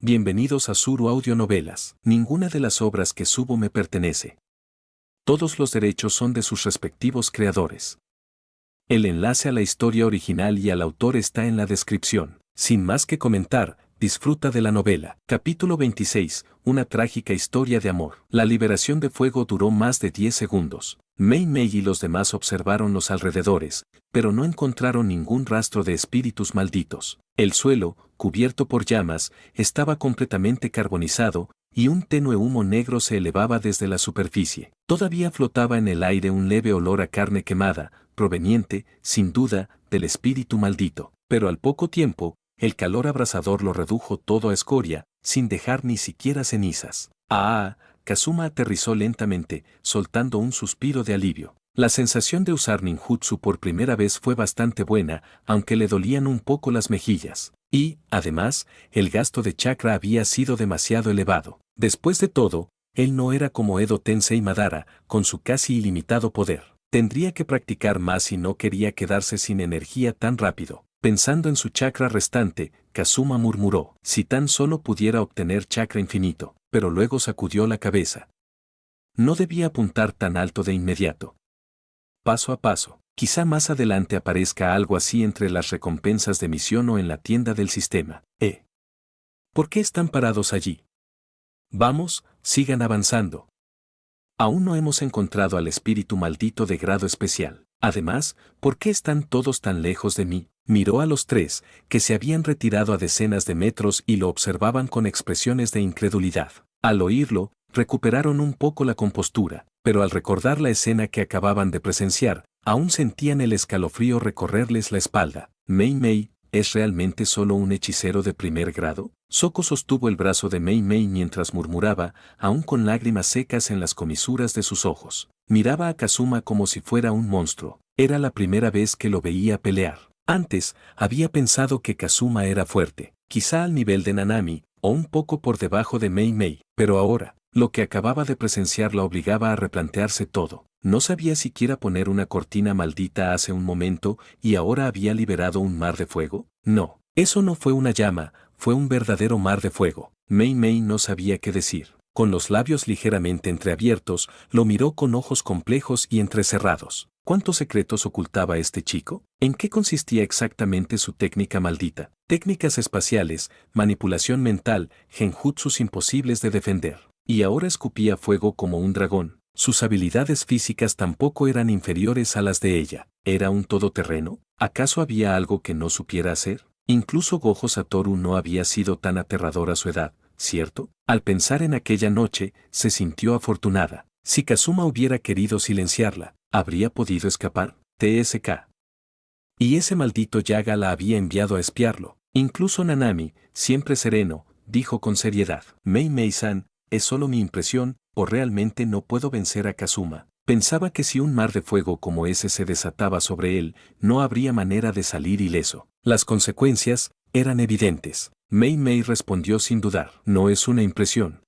Bienvenidos a Suru Audionovelas. Ninguna de las obras que subo me pertenece. Todos los derechos son de sus respectivos creadores. El enlace a la historia original y al autor está en la descripción. Sin más que comentar, disfruta de la novela. Capítulo 26. Una trágica historia de amor. La liberación de fuego duró más de 10 segundos. Mei Mei y los demás observaron los alrededores, pero no encontraron ningún rastro de espíritus malditos. El suelo, cubierto por llamas, estaba completamente carbonizado, y un tenue humo negro se elevaba desde la superficie. Todavía flotaba en el aire un leve olor a carne quemada, proveniente, sin duda, del espíritu maldito. Pero al poco tiempo, el calor abrasador lo redujo todo a escoria, sin dejar ni siquiera cenizas. Kazuma aterrizó lentamente, soltando un suspiro de alivio. La sensación de usar ninjutsu por primera vez fue bastante buena, aunque le dolían un poco las mejillas. Y, además, el gasto de chakra había sido demasiado elevado. Después de todo, él no era como Edo Tensei Madara, con su casi ilimitado poder. Tendría que practicar más y no quería quedarse sin energía tan rápido. Pensando en su chakra restante, Kazuma murmuró, si tan solo pudiera obtener chakra infinito, pero luego sacudió la cabeza. No debía apuntar tan alto de inmediato. Paso a paso, quizá más adelante aparezca algo así entre las recompensas de misión o en la tienda del sistema. ¿Por qué están parados allí? Vamos, sigan avanzando. Aún no hemos encontrado al espíritu maldito de grado especial. Además, ¿por qué están todos tan lejos de mí? Miró a los tres, que se habían retirado a decenas de metros y lo observaban con expresiones de incredulidad. Al oírlo, recuperaron un poco la compostura, pero al recordar la escena que acababan de presenciar, aún sentían el escalofrío recorrerles la espalda. Mei Mei, ¿es realmente solo un hechicero de primer grado? Soko sostuvo el brazo de Mei Mei mientras murmuraba, aún con lágrimas secas en las comisuras de sus ojos. Miraba a Kazuma como si fuera un monstruo. Era la primera vez que lo veía pelear. Antes, había pensado que Kazuma era fuerte, quizá al nivel de Nanami, o un poco por debajo de Mei Mei, pero ahora, lo que acababa de presenciar la obligaba a replantearse todo. No sabía siquiera poner una cortina maldita hace un momento y ahora había liberado un mar de fuego. No, eso no fue una llama, fue un verdadero mar de fuego. Mei Mei no sabía qué decir. Con los labios ligeramente entreabiertos, lo miró con ojos complejos y entrecerrados. ¿Cuántos secretos ocultaba este chico? ¿En qué consistía exactamente su técnica maldita? Técnicas espaciales, manipulación mental, genjutsus imposibles de defender. Y ahora escupía fuego como un dragón. Sus habilidades físicas tampoco eran inferiores a las de ella. ¿Era un todoterreno? ¿Acaso había algo que no supiera hacer? Incluso Gojo Satoru no había sido tan aterrador a su edad, ¿cierto? Al pensar en aquella noche, se sintió afortunada. Si Kazuma hubiera querido silenciarla, ¿habría podido escapar? TSK. Y ese maldito Yaga la había enviado a espiarlo. Incluso Nanami, siempre sereno, dijo con seriedad. Mei Mei-san, ¿es solo mi impresión, o realmente no puedo vencer a Kazuma? Pensaba que si un mar de fuego como ese se desataba sobre él, no habría manera de salir ileso. Las consecuencias eran evidentes. Mei Mei respondió sin dudar. No es una impresión.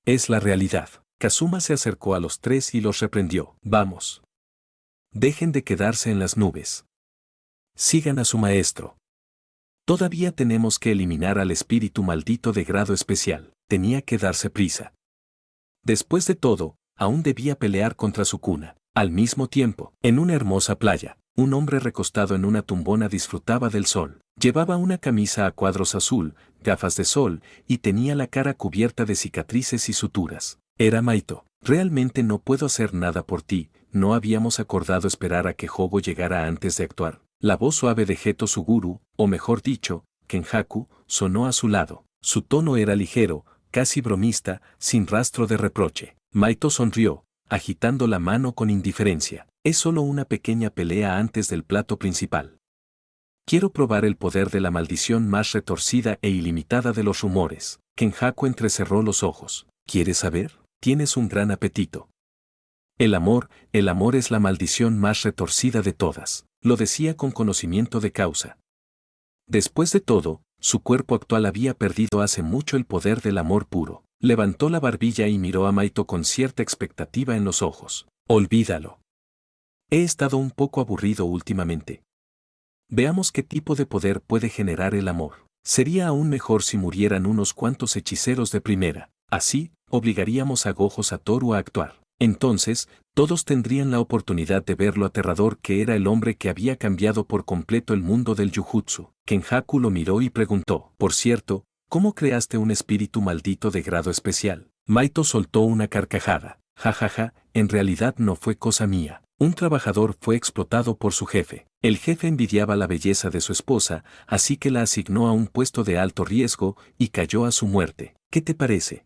Es la realidad. Kazuma se acercó a los tres y los reprendió. Vamos. Dejen de quedarse en las nubes. Sigan a su maestro. Todavía tenemos que eliminar al espíritu maldito de grado especial. Tenía que darse prisa. Después de todo, aún debía pelear contra su cuna. Al mismo tiempo, en una hermosa playa, un hombre recostado en una tumbona disfrutaba del sol. Llevaba una camisa a cuadros azul, gafas de sol, y tenía la cara cubierta de cicatrices y suturas. Era Maito. Realmente no puedo hacer nada por ti, ¿no habíamos acordado esperar a que Hogo llegara antes de actuar? La voz suave de Geto Suguru, o mejor dicho, Kenjaku, sonó a su lado. Su tono era ligero, casi bromista, sin rastro de reproche. Maito sonrió, agitando la mano con indiferencia. Es solo una pequeña pelea antes del plato principal. Quiero probar el poder de la maldición más retorcida e ilimitada de los rumores. Kenjaku entrecerró los ojos. ¿Quieres saber? Tienes un gran apetito. El amor es la maldición más retorcida de todas. Lo decía con conocimiento de causa. Después de todo, su cuerpo actual había perdido hace mucho el poder del amor puro. Levantó la barbilla y miró a Maito con cierta expectativa en los ojos. Olvídalo. He estado un poco aburrido últimamente. Veamos qué tipo de poder puede generar el amor. Sería aún mejor si murieran unos cuantos hechiceros de primera. Así, obligaríamos a Gojo Satoru a actuar. Entonces, todos tendrían la oportunidad de ver lo aterrador que era el hombre que había cambiado por completo el mundo del Jujutsu. Kenjaku lo miró y preguntó, por cierto, ¿cómo creaste un espíritu maldito de grado especial? Maito soltó una carcajada. Jajaja, en realidad no fue cosa mía. Un trabajador fue explotado por su jefe. El jefe envidiaba la belleza de su esposa, así que la asignó a un puesto de alto riesgo y cayó a su muerte. ¿Qué te parece?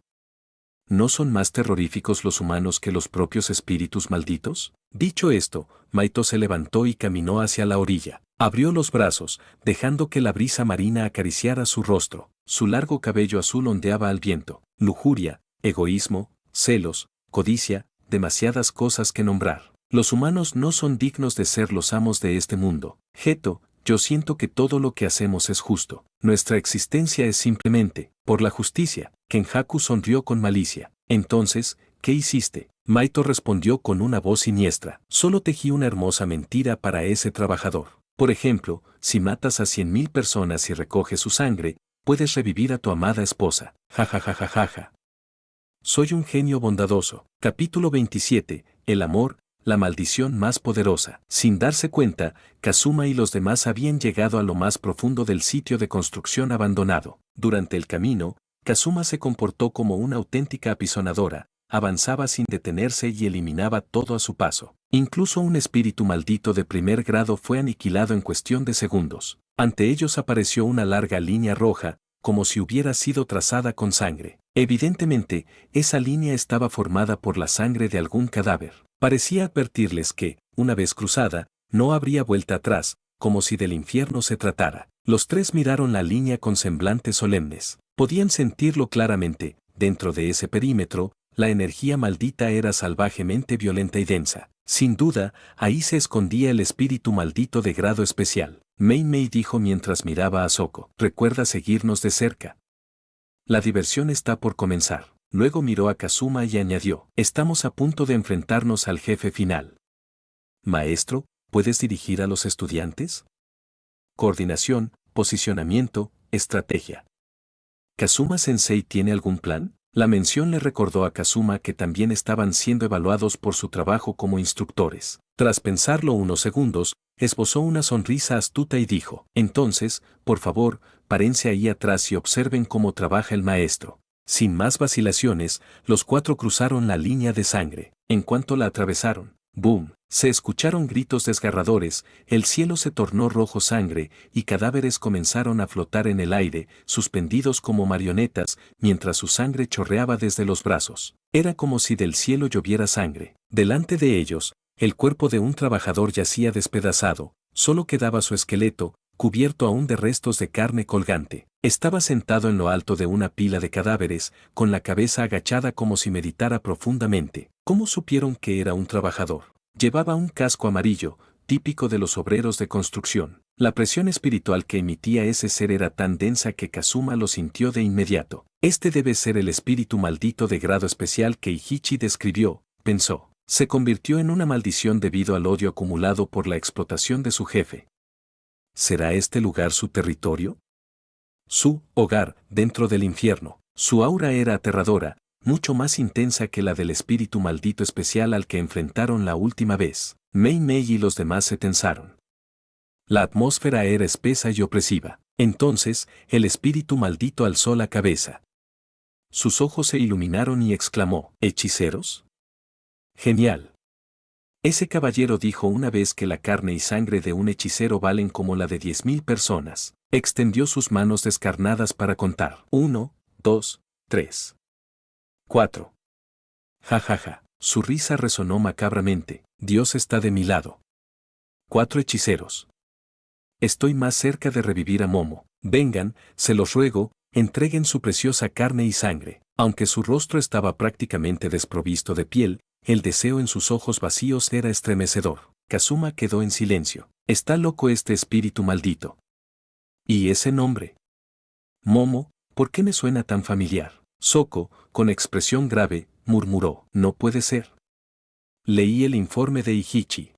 ¿No son más terroríficos los humanos que los propios espíritus malditos? Dicho esto, Maito se levantó y caminó hacia la orilla. Abrió los brazos, dejando que la brisa marina acariciara su rostro. Su largo cabello azul ondeaba al viento. Lujuria, egoísmo, celos, codicia, demasiadas cosas que nombrar. Los humanos no son dignos de ser los amos de este mundo. Geto, yo siento que todo lo que hacemos es justo. Nuestra existencia es simplemente, por la justicia. Kenjaku sonrió con malicia. Entonces, ¿qué hiciste? Maito respondió con una voz siniestra. Solo tejí una hermosa mentira para ese trabajador. Por ejemplo, si matas a 100.000 personas y recoges su sangre, puedes revivir a tu amada esposa. Jajajajajaja. Soy un genio bondadoso. Capítulo 27. El amor, la maldición más poderosa. Sin darse cuenta, Kazuma y los demás habían llegado a lo más profundo del sitio de construcción abandonado. Durante el camino, Kazuma se comportó como una auténtica apisonadora, avanzaba sin detenerse y eliminaba todo a su paso. Incluso un espíritu maldito de primer grado fue aniquilado en cuestión de segundos. Ante ellos apareció una larga línea roja, como si hubiera sido trazada con sangre. Evidentemente, esa línea estaba formada por la sangre de algún cadáver. Parecía advertirles que, una vez cruzada, no habría vuelta atrás, como si del infierno se tratara. Los tres miraron la línea con semblantes solemnes. Podían sentirlo claramente, dentro de ese perímetro, la energía maldita era salvajemente violenta y densa. Sin duda, ahí se escondía el espíritu maldito de grado especial. Mei Mei dijo mientras miraba a Soko. Recuerda seguirnos de cerca. La diversión está por comenzar. Luego miró a Kazuma y añadió, estamos a punto de enfrentarnos al jefe final. Maestro, ¿puedes dirigir a los estudiantes? Coordinación, posicionamiento, estrategia. ¿Kazuma-sensei tiene algún plan? La mención le recordó a Kazuma que también estaban siendo evaluados por su trabajo como instructores. Tras pensarlo unos segundos, esbozó una sonrisa astuta y dijo, entonces, por favor, párense ahí atrás y observen cómo trabaja el maestro. Sin más vacilaciones, los cuatro cruzaron la línea de sangre. En cuanto la atravesaron, ¡boom! Se escucharon gritos desgarradores, el cielo se tornó rojo sangre y cadáveres comenzaron a flotar en el aire, suspendidos como marionetas, mientras su sangre chorreaba desde los brazos. Era como si del cielo lloviera sangre. Delante de ellos, el cuerpo de un trabajador yacía despedazado, solo quedaba su esqueleto, cubierto aún de restos de carne colgante. Estaba sentado en lo alto de una pila de cadáveres, con la cabeza agachada como si meditara profundamente. ¿Cómo supieron que era un trabajador? Llevaba un casco amarillo, típico de los obreros de construcción. La presión espiritual que emitía ese ser era tan densa que Kazuma lo sintió de inmediato. Este debe ser el espíritu maldito de grado especial que Ihichi describió, pensó. Se convirtió en una maldición debido al odio acumulado por la explotación de su jefe. ¿Será este lugar su territorio? Su hogar, dentro del infierno. Su aura era aterradora, mucho más intensa que la del espíritu maldito especial al que enfrentaron la última vez. Mei Mei y los demás se tensaron. La atmósfera era espesa y opresiva. Entonces, el espíritu maldito alzó la cabeza. Sus ojos se iluminaron y exclamó, ¿hechiceros? Genial. Ese caballero dijo una vez que la carne y sangre de un hechicero valen como la de 10.000 personas. Extendió sus manos descarnadas para contar. 1, 2, 3. 4. Jajaja. Su risa resonó macabramente. Dios está de mi lado. 4 hechiceros. Estoy más cerca de revivir a Momo. Vengan, se los ruego, entreguen su preciosa carne y sangre. Aunque su rostro estaba prácticamente desprovisto de piel, el deseo en sus ojos vacíos era estremecedor. Kazuma quedó en silencio. Está loco este espíritu maldito. ¿Y ese nombre? Momo, ¿por qué me suena tan familiar? Soko, con expresión grave, murmuró. No puede ser. Leí el informe de Ihichi.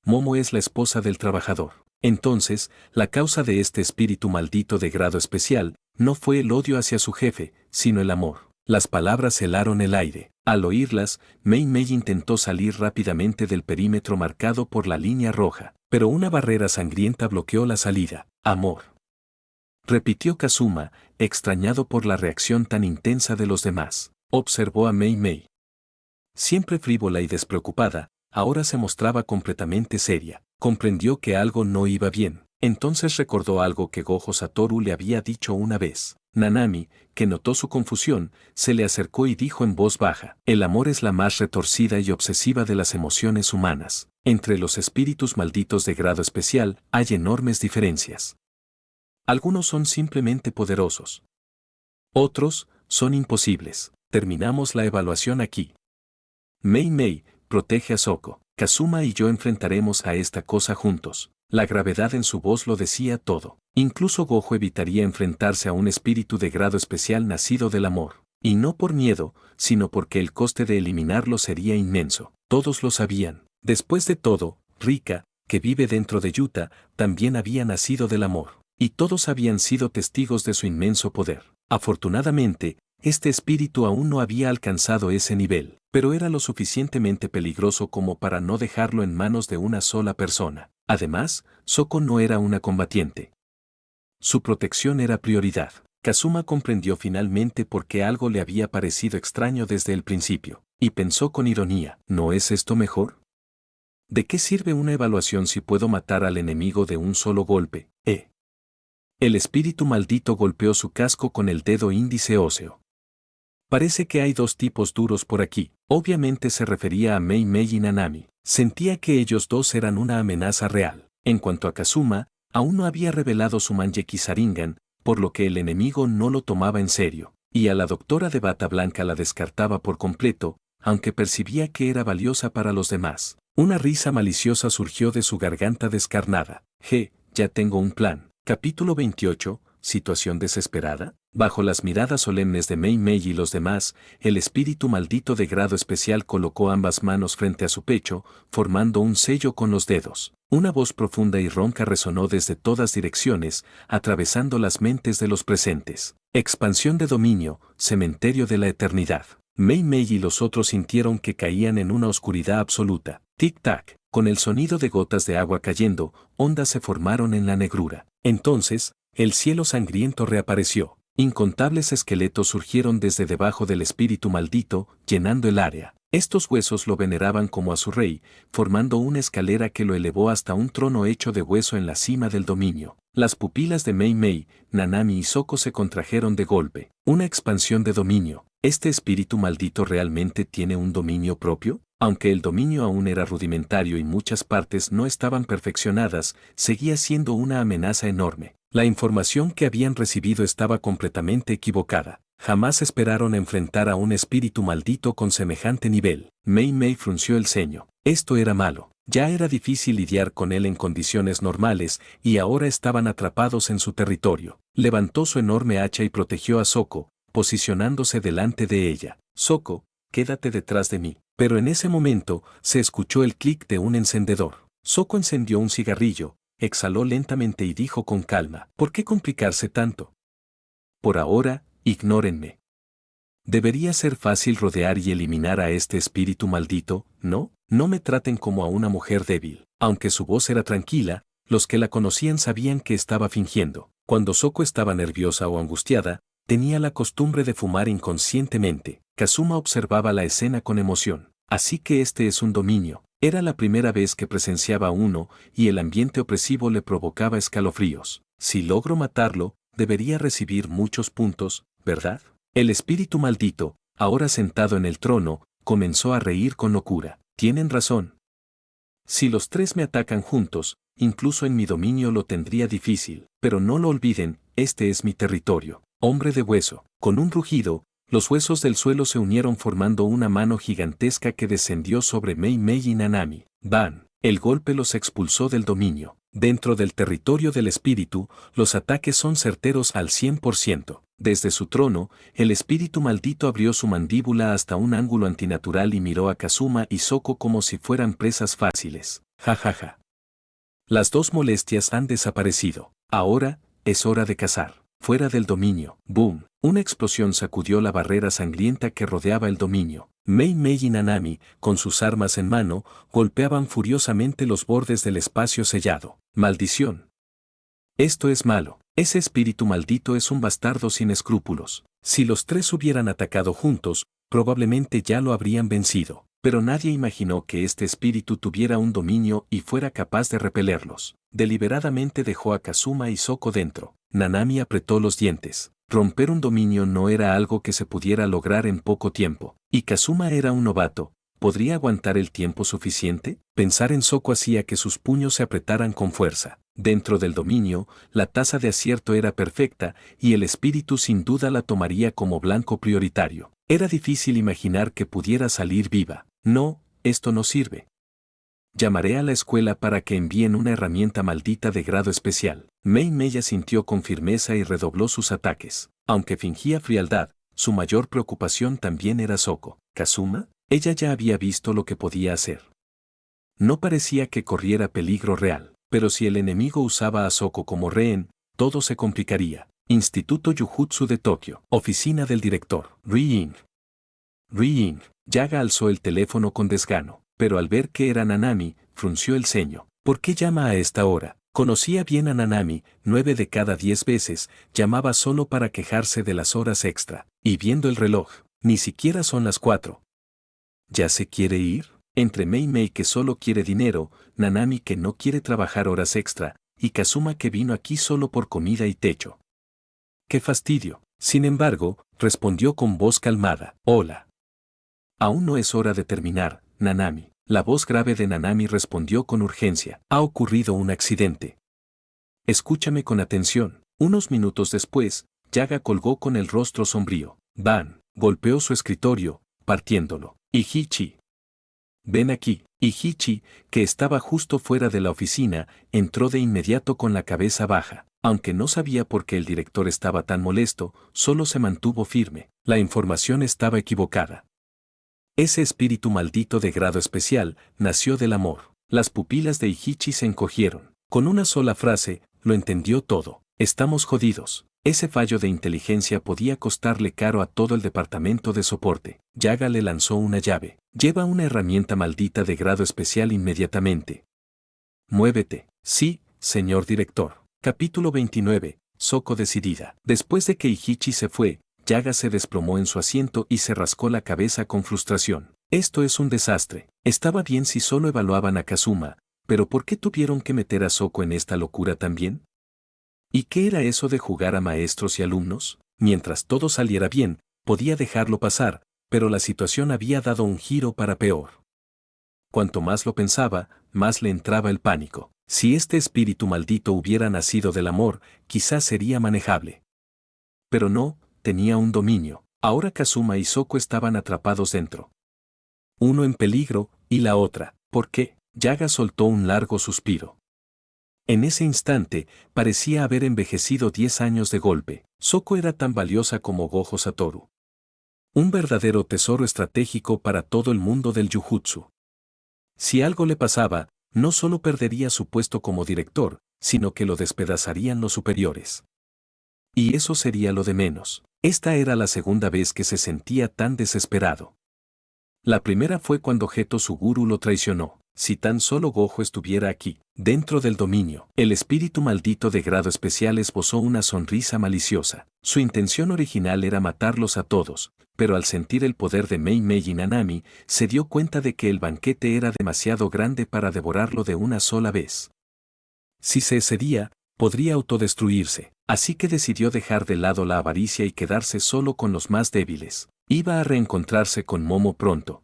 Momo es la esposa del trabajador. Entonces, la causa de este espíritu maldito de grado especial no fue el odio hacia su jefe, sino el amor. Las palabras helaron el aire. Al oírlas, Mei Mei intentó salir rápidamente del perímetro marcado por la línea roja, pero una barrera sangrienta bloqueó la salida. Amor. Repitió Kazuma, extrañado por la reacción tan intensa de los demás. Observó a Mei Mei. Siempre frívola y despreocupada, ahora se mostraba completamente seria. Comprendió que algo no iba bien. Entonces recordó algo que Gojo Satoru le había dicho una vez. Nanami, que notó su confusión, se le acercó y dijo en voz baja: el amor es la más retorcida y obsesiva de las emociones humanas. Entre los espíritus malditos de grado especial hay enormes diferencias. Algunos son simplemente poderosos. Otros son imposibles. Terminamos la evaluación aquí. Mei Mei, protege a Soko. Kazuma y yo enfrentaremos a esta cosa juntos. La gravedad en su voz lo decía todo. Incluso Gojo evitaría enfrentarse a un espíritu de grado especial nacido del amor. Y no por miedo, sino porque el coste de eliminarlo sería inmenso. Todos lo sabían. Después de todo, Rika, que vive dentro de Yuta, también había nacido del amor. Y todos habían sido testigos de su inmenso poder. Afortunadamente, este espíritu aún no había alcanzado ese nivel, pero era lo suficientemente peligroso como para no dejarlo en manos de una sola persona. Además, Soko no era una combatiente. Su protección era prioridad. Kazuma comprendió finalmente por qué algo le había parecido extraño desde el principio, y pensó con ironía: ¿no es esto mejor? ¿De qué sirve una evaluación si puedo matar al enemigo de un solo golpe? El espíritu maldito golpeó su casco con el dedo índice óseo. Parece que hay dos tipos duros por aquí. Obviamente se refería a Mei Mei y Nanami. Sentía que ellos dos eran una amenaza real. En cuanto a Kazuma, aún no había revelado su Manjeki Sharingan, por lo que el enemigo no lo tomaba en serio. Y a la doctora de bata blanca la descartaba por completo, aunque percibía que era valiosa para los demás. Una risa maliciosa surgió de su garganta descarnada. Ya tengo un plan. Capítulo 28. ¿Situación desesperada? Bajo las miradas solemnes de Mei Mei y los demás, el espíritu maldito de grado especial colocó ambas manos frente a su pecho, formando un sello con los dedos. Una voz profunda y ronca resonó desde todas direcciones, atravesando las mentes de los presentes. Expansión de dominio, cementerio de la eternidad. Mei Mei y los otros sintieron que caían en una oscuridad absoluta. Tic-tac. Con el sonido de gotas de agua cayendo, ondas se formaron en la negrura. Entonces, el cielo sangriento reapareció. Incontables esqueletos surgieron desde debajo del espíritu maldito, llenando el área. Estos huesos lo veneraban como a su rey, formando una escalera que lo elevó hasta un trono hecho de hueso en la cima del dominio. Las pupilas de Mei Mei, Nanami y Soko se contrajeron de golpe. Una expansión de dominio. ¿Este espíritu maldito realmente tiene un dominio propio? Aunque el dominio aún era rudimentario y muchas partes no estaban perfeccionadas, seguía siendo una amenaza enorme. La información que habían recibido estaba completamente equivocada. Jamás esperaron enfrentar a un espíritu maldito con semejante nivel. Mei Mei frunció el ceño. Esto era malo. Ya era difícil lidiar con él en condiciones normales, y ahora estaban atrapados en su territorio. Levantó su enorme hacha y protegió a Soko, posicionándose delante de ella. Soko, quédate detrás de mí. Pero en ese momento, se escuchó el clic de un encendedor. Soko encendió un cigarrillo, exhaló lentamente y dijo con calma: ¿por qué complicarse tanto? Por ahora, ignórenme. Debería ser fácil rodear y eliminar a este espíritu maldito, ¿no? No me traten como a una mujer débil. Aunque su voz era tranquila, los que la conocían sabían que estaba fingiendo. Cuando Soko estaba nerviosa o angustiada, tenía la costumbre de fumar inconscientemente. Kazuma observaba la escena con emoción. Así que este es un dominio. Era la primera vez que presenciaba uno, y el ambiente opresivo le provocaba escalofríos. Si logro matarlo, debería recibir muchos puntos, ¿verdad? El espíritu maldito, ahora sentado en el trono, comenzó a reír con locura. Tienen razón. Si los tres me atacan juntos, incluso en mi dominio lo tendría difícil. Pero no lo olviden, este es mi territorio. Hombre de hueso. Con un rugido, los huesos del suelo se unieron formando una mano gigantesca que descendió sobre Mei Mei y Nanami. ¡Bam! El golpe los expulsó del dominio. Dentro del territorio del espíritu, los ataques son certeros al 100%. Desde su trono, el espíritu maldito abrió su mandíbula hasta un ángulo antinatural y miró a Kazuma y Soko como si fueran presas fáciles. Ja ja ja. Las dos molestias han desaparecido. Ahora, es hora de cazar. Fuera del dominio. ¡Boom! Una explosión sacudió la barrera sangrienta que rodeaba el dominio. Mei Mei y Nanami, con sus armas en mano, golpeaban furiosamente los bordes del espacio sellado. ¡Maldición! Esto es malo. Ese espíritu maldito es un bastardo sin escrúpulos. Si los tres hubieran atacado juntos, probablemente ya lo habrían vencido. Pero nadie imaginó que este espíritu tuviera un dominio y fuera capaz de repelerlos. Deliberadamente dejó a Kazuma y Soko dentro. Nanami apretó los dientes. Romper un dominio no era algo que se pudiera lograr en poco tiempo. Y Kazuma era un novato. ¿Podría aguantar el tiempo suficiente? Pensar en Soko hacía que sus puños se apretaran con fuerza. Dentro del dominio, la tasa de acierto era perfecta y el espíritu sin duda la tomaría como blanco prioritario. Era difícil imaginar que pudiera salir viva. No, esto no sirve. Llamaré a la escuela para que envíen una herramienta maldita de grado especial. Mei Mei asintió con firmeza y redobló sus ataques. Aunque fingía frialdad, su mayor preocupación también era Soko. ¿Kazuma? Ella ya había visto lo que podía hacer. No parecía que corriera peligro real, pero si el enemigo usaba a Soko como rehén, todo se complicaría. Instituto Yujutsu de Tokio. Oficina del director. Ri-in. Ri-in. Yaga alzó el teléfono con desgano, pero al ver que era Nanami, frunció el ceño. ¿Por qué llama a esta hora? Conocía bien a Nanami, 9 de cada 10 veces, llamaba solo para quejarse de las horas extra. Y viendo el reloj, ni siquiera son las 4. ¿Ya se quiere ir? Entre Mei Mei que solo quiere dinero, Nanami que no quiere trabajar horas extra, y Kazuma que vino aquí solo por comida y techo. ¡Qué fastidio! Sin embargo, respondió con voz calmada. Hola. Aún no es hora de terminar, Nanami. La voz grave de Nanami respondió con urgencia. Ha ocurrido un accidente. Escúchame con atención. Unos minutos después, Yaga colgó con el rostro sombrío. Ban. Golpeó su escritorio, partiéndolo. Ihichi. Ven aquí. Ihichi, que estaba justo fuera de la oficina, entró de inmediato con la cabeza baja. Aunque no sabía por qué el director estaba tan molesto, solo se mantuvo firme. La información estaba equivocada. Ese espíritu maldito de grado especial nació del amor. Las pupilas de Ihichi se encogieron. Con una sola frase, lo entendió todo. Estamos jodidos. Ese fallo de inteligencia podía costarle caro a todo el departamento de soporte. Yaga le lanzó una llave. Lleva una herramienta maldita de grado especial inmediatamente. Muévete. Sí, señor director. Capítulo 29. Soko decidida. Después de que Ihichi se fue, Yaga se desplomó en su asiento y se rascó la cabeza con frustración. Esto es un desastre. Estaba bien si solo evaluaban a Kazuma, pero ¿por qué tuvieron que meter a Soko en esta locura también? ¿Y qué era eso de jugar a maestros y alumnos? Mientras todo saliera bien, podía dejarlo pasar, pero la situación había dado un giro para peor. Cuanto más lo pensaba, más le entraba el pánico. Si este espíritu maldito hubiera nacido del amor, quizás sería manejable. Pero no, tenía un dominio. Ahora Kazuma y Soko estaban atrapados dentro. Uno en peligro, y la otra. ¿Por qué? Yaga soltó un largo suspiro. En ese instante, parecía haber envejecido 10 años de golpe. Soko era tan valiosa como Gojo Satoru. Un verdadero tesoro estratégico para todo el mundo del Jujutsu. Si algo le pasaba, no solo perdería su puesto como director, sino que lo despedazarían los superiores. Y eso sería lo de menos. Esta era la segunda vez que se sentía tan desesperado. La primera fue cuando Geto Suguru lo traicionó. Si tan solo Gojo estuviera aquí, dentro del dominio, el espíritu maldito de grado especial esbozó una sonrisa maliciosa. Su intención original era matarlos a todos, pero al sentir el poder de Mei Mei y Nanami, se dio cuenta de que el banquete era demasiado grande para devorarlo de una sola vez. Si se excedía, podría autodestruirse, así que decidió dejar de lado la avaricia y quedarse solo con los más débiles. Iba a reencontrarse con Momo pronto.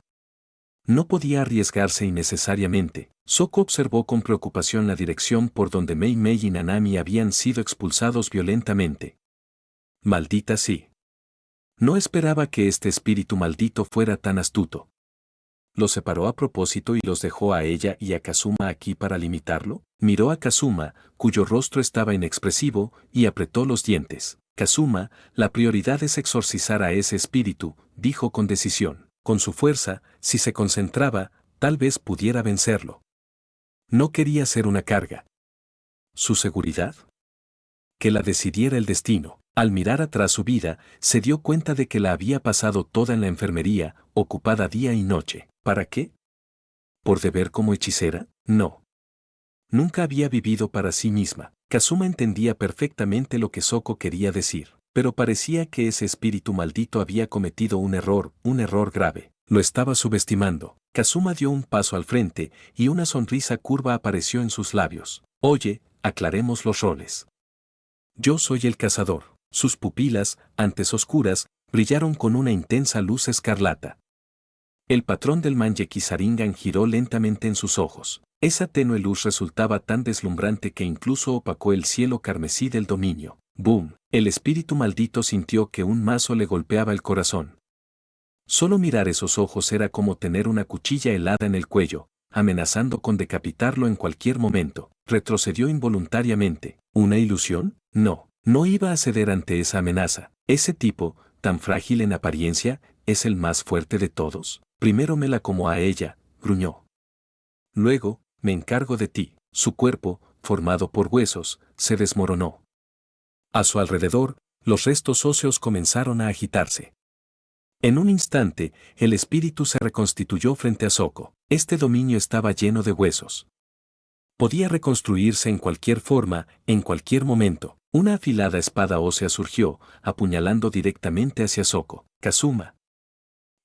No podía arriesgarse innecesariamente. Soko observó con preocupación la dirección por donde Mei Mei y Nanami habían sido expulsados violentamente. Maldita sí. No esperaba que este espíritu maldito fuera tan astuto. ¿Los separó a propósito y los dejó a ella y a Kazuma aquí para limitarlo? Miró a Kazuma, cuyo rostro estaba inexpresivo, y apretó los dientes. Kazuma, la prioridad es exorcizar a ese espíritu, dijo con decisión. Con su fuerza, si se concentraba, tal vez pudiera vencerlo. No quería ser una carga. ¿Su seguridad? Que la decidiera el destino. Al mirar atrás su vida, se dio cuenta de que la había pasado toda en la enfermería, ocupada día y noche. ¿Para qué? ¿Por deber como hechicera? No. Nunca había vivido para sí misma. Kazuma entendía perfectamente lo que Soko quería decir, pero parecía que ese espíritu maldito había cometido un error grave. Lo estaba subestimando. Kazuma dio un paso al frente y una sonrisa curva apareció en sus labios. Oye, aclaremos los roles. Yo soy el cazador. Sus pupilas, antes oscuras, brillaron con una intensa luz escarlata. El patrón del Manjeki Sharingan giró lentamente en sus ojos. Esa tenue luz resultaba tan deslumbrante que incluso opacó el cielo carmesí del dominio. ¡Boom! El espíritu maldito sintió que un mazo le golpeaba el corazón. Solo mirar esos ojos era como tener una cuchilla helada en el cuello, amenazando con decapitarlo en cualquier momento. Retrocedió involuntariamente. ¿Una ilusión? No, no iba a ceder ante esa amenaza. Ese tipo, tan frágil en apariencia, es el más fuerte de todos. Primero me la como a ella, gruñó. Luego, me encargo de ti. Su cuerpo, formado por huesos, se desmoronó. A su alrededor, los restos óseos comenzaron a agitarse. En un instante, el espíritu se reconstituyó frente a Soko. Este dominio estaba lleno de huesos. Podía reconstruirse en cualquier forma, en cualquier momento. Una afilada espada ósea surgió, apuñalando directamente hacia Soko. Kazuma.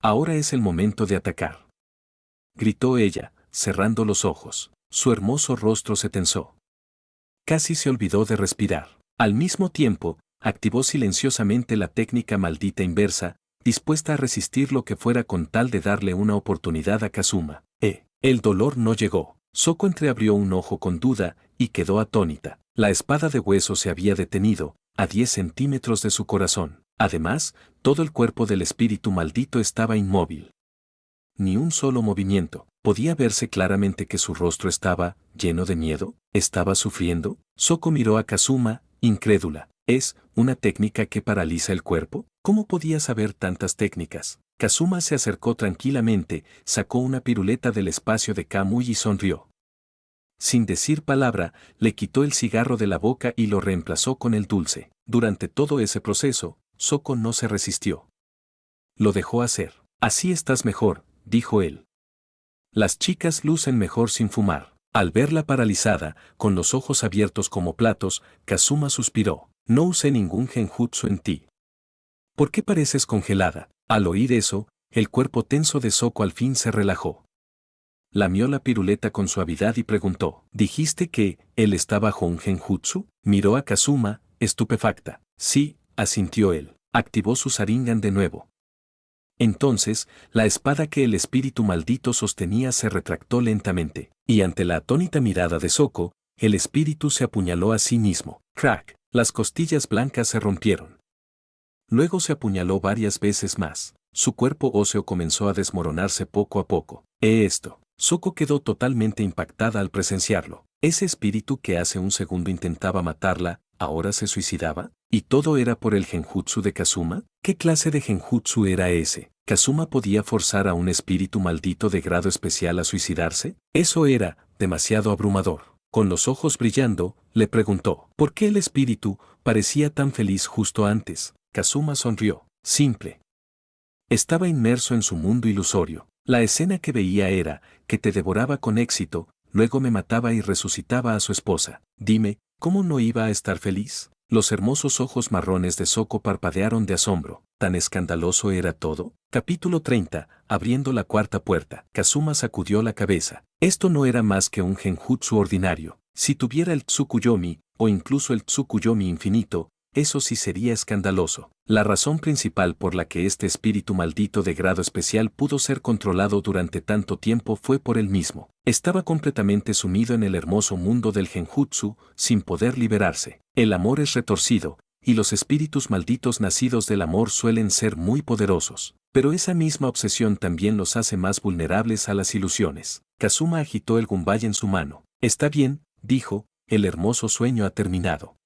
Ahora es el momento de atacar. Gritó ella, cerrando los ojos. Su hermoso rostro se tensó. Casi se olvidó de respirar. Al mismo tiempo, activó silenciosamente la técnica maldita inversa, dispuesta a resistir lo que fuera con tal de darle una oportunidad a Kazuma. El dolor no llegó. Soko entreabrió un ojo con duda y quedó atónita. La espada de hueso se había detenido, a 10 centímetros de su corazón. Además, todo el cuerpo del espíritu maldito estaba inmóvil. Ni un solo movimiento. Podía verse claramente que su rostro estaba lleno de miedo. ¿Estaba sufriendo? Soko miró a Kazuma, incrédula. ¿Es una técnica que paraliza el cuerpo? ¿Cómo podía saber tantas técnicas? Kazuma se acercó tranquilamente, sacó una piruleta del espacio de Kamui y sonrió. Sin decir palabra, le quitó el cigarro de la boca y lo reemplazó con el dulce. Durante todo ese proceso, Soko no se resistió. Lo dejó hacer. Así estás mejor, dijo él. Las chicas lucen mejor sin fumar. Al verla paralizada, con los ojos abiertos como platos, Kazuma suspiró. No usé ningún genjutsu en ti. ¿Por qué pareces congelada? Al oír eso, el cuerpo tenso de Soko al fin se relajó. Lamió la piruleta con suavidad y preguntó, ¿dijiste que él está bajo un genjutsu? Miró a Kazuma, estupefacta. Sí, asintió él. Activó su Sharingan de nuevo. Entonces, la espada que el espíritu maldito sostenía se retractó lentamente, y ante la atónita mirada de Soko, el espíritu se apuñaló a sí mismo. Crack, las costillas blancas se rompieron. Luego se apuñaló varias veces más. Su cuerpo óseo comenzó a desmoronarse poco a poco. Esto. Soko quedó totalmente impactada al presenciarlo. Ese espíritu que hace un segundo intentaba matarla, ¿ahora se suicidaba? ¿Y todo era por el genjutsu de Kazuma? ¿Qué clase de genjutsu era ese? ¿Kazuma podía forzar a un espíritu maldito de grado especial a suicidarse? Eso era demasiado abrumador. Con los ojos brillando, le preguntó, ¿por qué el espíritu parecía tan feliz justo antes? Kazuma sonrió. Simple. Estaba inmerso en su mundo ilusorio. La escena que veía era que te devoraba con éxito, luego me mataba y resucitaba a su esposa. Dime, ¿cómo no iba a estar feliz? Los hermosos ojos marrones de Soko parpadearon de asombro. ¿Tan escandaloso era todo? Capítulo 30. Abriendo la cuarta puerta. Kazuma sacudió la cabeza. Esto no era más que un genjutsu ordinario. Si tuviera el Tsukuyomi, o incluso el Tsukuyomi infinito, eso sí sería escandaloso. La razón principal por la que este espíritu maldito de grado especial pudo ser controlado durante tanto tiempo fue por él mismo. Estaba completamente sumido en el hermoso mundo del genjutsu, sin poder liberarse. El amor es retorcido, y los espíritus malditos nacidos del amor suelen ser muy poderosos. Pero esa misma obsesión también los hace más vulnerables a las ilusiones. Kazuma agitó el gumball en su mano. Está bien, dijo, el hermoso sueño ha terminado.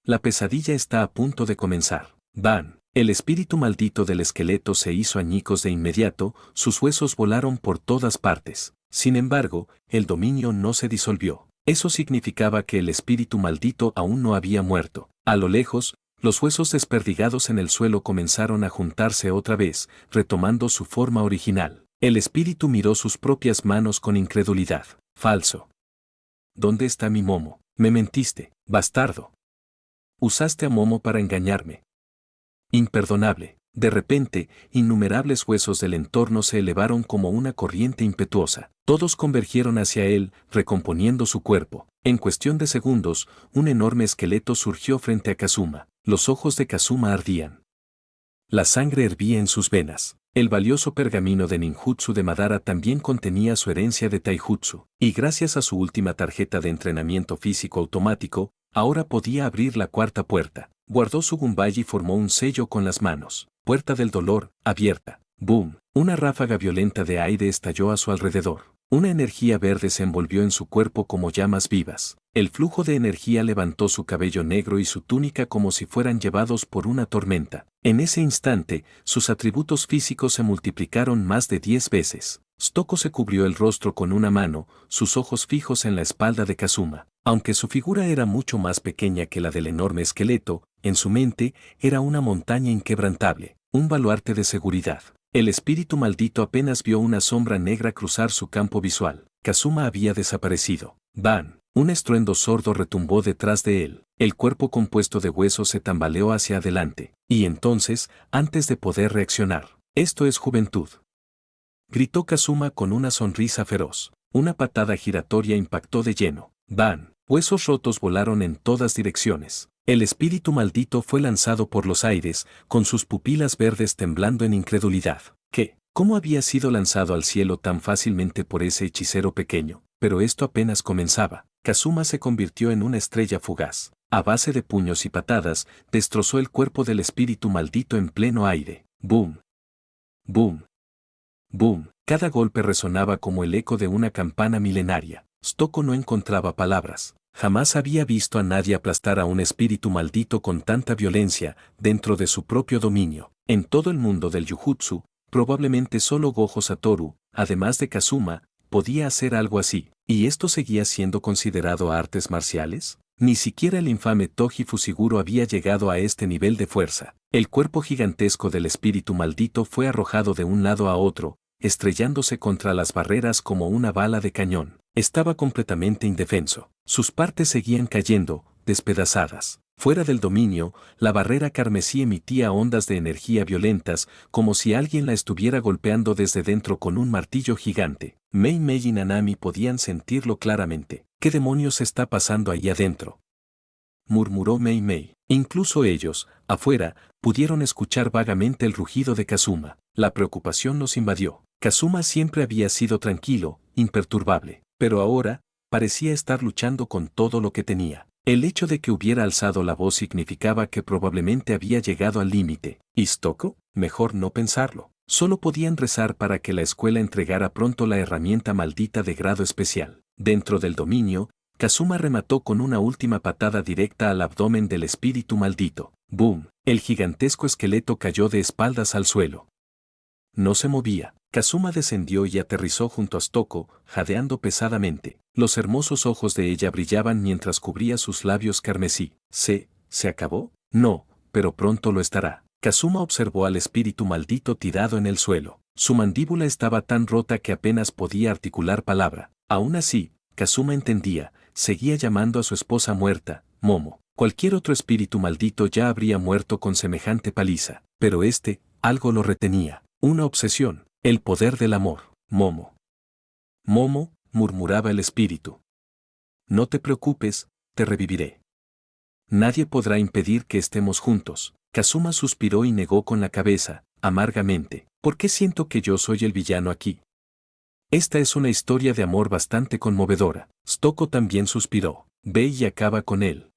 La pesadilla está a punto de comenzar. Van. El espíritu maldito del esqueleto se hizo añicos de inmediato, sus huesos volaron por todas partes. Sin embargo, el dominio no se disolvió. Eso significaba que el espíritu maldito aún no había muerto. A lo lejos, los huesos desperdigados en el suelo comenzaron a juntarse otra vez, retomando su forma original. El espíritu miró sus propias manos con incredulidad. Falso. ¿Dónde está mi Momo? Me mentiste, bastardo. Usaste a Momo para engañarme. Imperdonable. De repente, innumerables huesos del entorno se elevaron como una corriente impetuosa. Todos convergieron hacia él, recomponiendo su cuerpo. En cuestión de segundos, un enorme esqueleto surgió frente a Kazuma. Los ojos de Kazuma ardían. La sangre hervía en sus venas. El valioso pergamino de ninjutsu de Madara también contenía su herencia de taijutsu, y gracias a su última tarjeta de entrenamiento físico automático, ahora podía abrir la cuarta puerta. Guardó su gunbai y formó un sello con las manos. Puerta del dolor, abierta. ¡Boom! Una ráfaga violenta de aire estalló a su alrededor. Una energía verde se envolvió en su cuerpo como llamas vivas. El flujo de energía levantó su cabello negro y su túnica como si fueran llevados por una tormenta. En ese instante, sus atributos físicos se multiplicaron más de 10 veces. Stoko se cubrió el rostro con una mano, sus ojos fijos en la espalda de Kazuma. Aunque su figura era mucho más pequeña que la del enorme esqueleto, en su mente era una montaña inquebrantable, un baluarte de seguridad. El espíritu maldito apenas vio una sombra negra cruzar su campo visual. Kazuma había desaparecido. ¡Ban! Un estruendo sordo retumbó detrás de él. El cuerpo compuesto de huesos se tambaleó hacia adelante. Y entonces, antes de poder reaccionar, «Esto es juventud», gritó Kazuma con una sonrisa feroz. Una patada giratoria impactó de lleno. ¡Ban! Huesos rotos volaron en todas direcciones. El espíritu maldito fue lanzado por los aires, con sus pupilas verdes temblando en incredulidad. ¿Qué? ¿Cómo había sido lanzado al cielo tan fácilmente por ese hechicero pequeño? Pero esto apenas comenzaba. Kazuma se convirtió en una estrella fugaz. A base de puños y patadas, destrozó el cuerpo del espíritu maldito en pleno aire. ¡Boom! ¡Boom! ¡Boom! Cada golpe resonaba como el eco de una campana milenaria. Stoko no encontraba palabras. Jamás había visto a nadie aplastar a un espíritu maldito con tanta violencia, dentro de su propio dominio. En todo el mundo del Jujutsu, probablemente solo Gojo Satoru, además de Kazuma, podía hacer algo así. ¿Y esto seguía siendo considerado artes marciales? Ni siquiera el infame Toji Fushiguro había llegado a este nivel de fuerza. El cuerpo gigantesco del espíritu maldito fue arrojado de un lado a otro, estrellándose contra las barreras como una bala de cañón. Estaba completamente indefenso. Sus partes seguían cayendo, despedazadas. Fuera del dominio, la barrera carmesí emitía ondas de energía violentas, como si alguien la estuviera golpeando desde dentro con un martillo gigante. Mei Mei y Nanami podían sentirlo claramente. ¿Qué demonios está pasando ahí adentro?, murmuró Mei Mei. Incluso ellos, afuera, pudieron escuchar vagamente el rugido de Kazuma. La preocupación los invadió. Kazuma siempre había sido tranquilo, imperturbable, pero ahora, parecía estar luchando con todo lo que tenía. El hecho de que hubiera alzado la voz significaba que probablemente había llegado al límite. ¿Y Stoko? Mejor no pensarlo. Solo podían rezar para que la escuela entregara pronto la herramienta maldita de grado especial. Dentro del dominio, Kazuma remató con una última patada directa al abdomen del espíritu maldito. ¡Boom! El gigantesco esqueleto cayó de espaldas al suelo. No se movía. Kazuma descendió y aterrizó junto a Stoko, jadeando pesadamente. Los hermosos ojos de ella brillaban mientras cubría sus labios carmesí. ¿Se acabó? No, pero pronto lo estará. Kazuma observó al espíritu maldito tirado en el suelo. Su mandíbula estaba tan rota que apenas podía articular palabra. Aún así, Kazuma entendía, seguía llamando a su esposa muerta, Momo. Cualquier otro espíritu maldito ya habría muerto con semejante paliza. Pero algo lo retenía. Una obsesión. El poder del amor. Momo. Momo, murmuraba el espíritu. No te preocupes, te reviviré. Nadie podrá impedir que estemos juntos. Kazuma suspiró y negó con la cabeza, amargamente. ¿Por qué siento que yo soy el villano aquí? Esta es una historia de amor bastante conmovedora. Stoko también suspiró. Ve y acaba con él.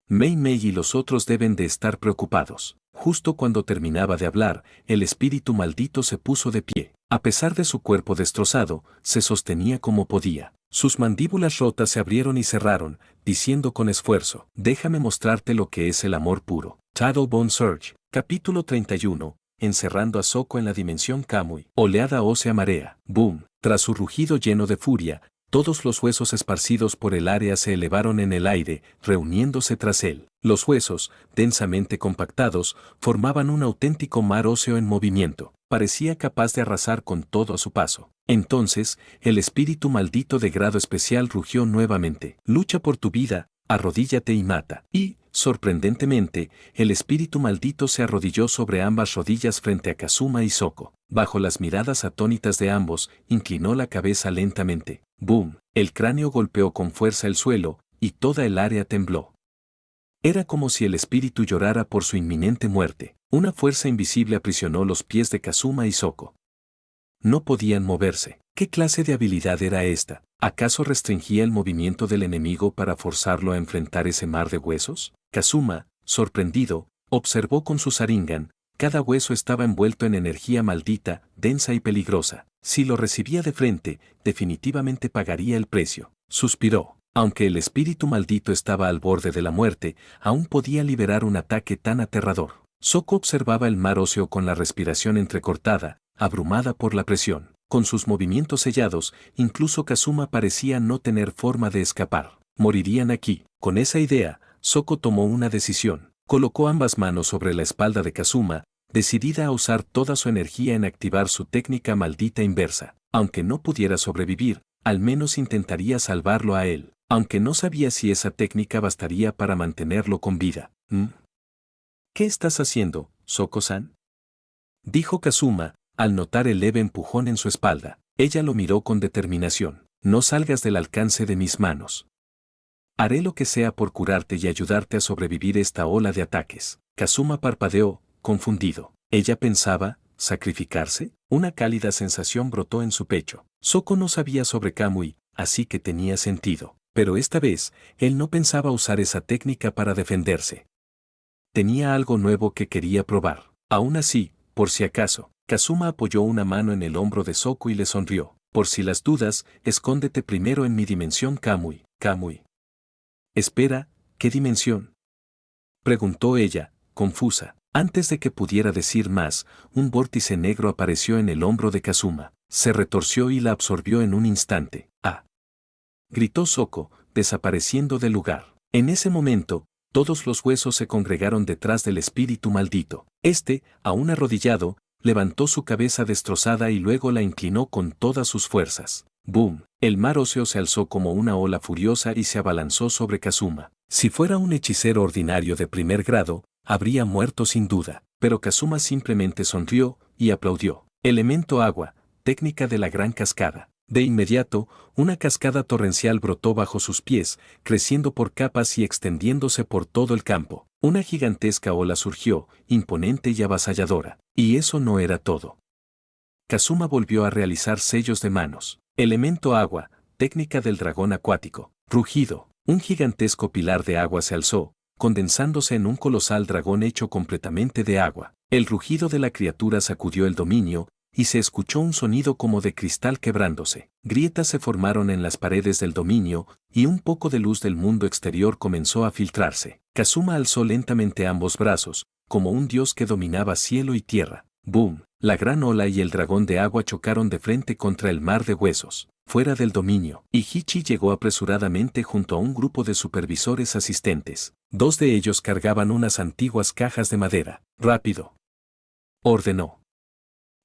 Mei Mei y los otros deben de estar preocupados. Justo cuando terminaba de hablar, el espíritu maldito se puso de pie. A pesar de su cuerpo destrozado, se sostenía como podía. Sus mandíbulas rotas se abrieron y cerraron, diciendo con esfuerzo, déjame mostrarte lo que es el amor puro. Tidal Bone Surge, capítulo 31, encerrando a Soko en la dimensión Kamui. Oleada ósea marea. Boom. Tras su rugido lleno de furia, Todos los huesos esparcidos por el área se elevaron en el aire, reuniéndose tras él. Los huesos, densamente compactados, formaban un auténtico mar óseo en movimiento. Parecía capaz de arrasar con todo a su paso. Entonces, el espíritu maldito de grado especial rugió nuevamente. Lucha por tu vida, arrodíllate y mata. Y, sorprendentemente, el espíritu maldito se arrodilló sobre ambas rodillas frente a Kazuma y Soko. Bajo las miradas atónitas de ambos, inclinó la cabeza lentamente. ¡Boom! El cráneo golpeó con fuerza el suelo, y toda el área tembló. Era como si el espíritu llorara por su inminente muerte. Una fuerza invisible aprisionó los pies de Kazuma y Soko. No podían moverse. ¿Qué clase de habilidad era esta? ¿Acaso restringía el movimiento del enemigo para forzarlo a enfrentar ese mar de huesos? Kazuma, sorprendido, observó con su Sharingan. Cada hueso estaba envuelto en energía maldita, densa y peligrosa. Si lo recibía de frente, definitivamente pagaría el precio. Suspiró. Aunque el espíritu maldito estaba al borde de la muerte, aún podía liberar un ataque tan aterrador. Soko observaba el mar óseo con la respiración entrecortada, abrumada por la presión. Con sus movimientos sellados, incluso Kazuma parecía no tener forma de escapar. Morirían aquí. Con esa idea, Soko tomó una decisión. Colocó ambas manos sobre la espalda de Kazuma, decidida a usar toda su energía en activar su técnica maldita inversa. Aunque no pudiera sobrevivir, al menos intentaría salvarlo a él, aunque no sabía si esa técnica bastaría para mantenerlo con vida. ¿Qué estás haciendo, Soko-san?, dijo Kazuma, al notar el leve empujón en su espalda. Ella lo miró con determinación. No salgas del alcance de mis manos. Haré lo que sea por curarte y ayudarte a sobrevivir esta ola de ataques. Kazuma parpadeó, confundido. Ella pensaba, ¿sacrificarse? Una cálida sensación brotó en su pecho. Soko no sabía sobre Kamui, así que tenía sentido. Pero esta vez, él no pensaba usar esa técnica para defenderse. Tenía algo nuevo que quería probar. Aún así, por si acaso, Kazuma apoyó una mano en el hombro de Soko y le sonrió. Por si las dudas, escóndete primero en mi dimensión Kamui. Kamui. Espera, ¿qué dimensión?, preguntó ella, confusa. Antes de que pudiera decir más, un vórtice negro apareció en el hombro de Kazuma. Se retorció y la absorbió en un instante. ¡Ah!, gritó Soko, desapareciendo del lugar. En ese momento, todos los huesos se congregaron detrás del espíritu maldito. Este, aún arrodillado, levantó su cabeza destrozada y luego la inclinó con todas sus fuerzas. ¡Boom! El mar óseo se alzó como una ola furiosa y se abalanzó sobre Kazuma. Si fuera un hechicero ordinario de primer grado, habría muerto sin duda, pero Kazuma simplemente sonrió y aplaudió. Elemento agua, técnica de la gran cascada. De inmediato, una cascada torrencial brotó bajo sus pies, creciendo por capas y extendiéndose por todo el campo. Una gigantesca ola surgió, imponente y avasalladora. Y eso no era todo. Kazuma volvió a realizar sellos de manos. Elemento agua, técnica del dragón acuático. Rugido. Un gigantesco pilar de agua se alzó, condensándose en un colosal dragón hecho completamente de agua. El rugido de la criatura sacudió el dominio, y se escuchó un sonido como de cristal quebrándose. Grietas se formaron en las paredes del dominio, y un poco de luz del mundo exterior comenzó a filtrarse. Kazuma alzó lentamente ambos brazos, como un dios que dominaba cielo y tierra. ¡Boom! La gran ola y el dragón de agua chocaron de frente contra el mar de huesos. Fuera del dominio, Ihichi llegó apresuradamente junto a un grupo de supervisores asistentes. Dos de ellos cargaban unas antiguas cajas de madera. ¡Rápido!, ordenó.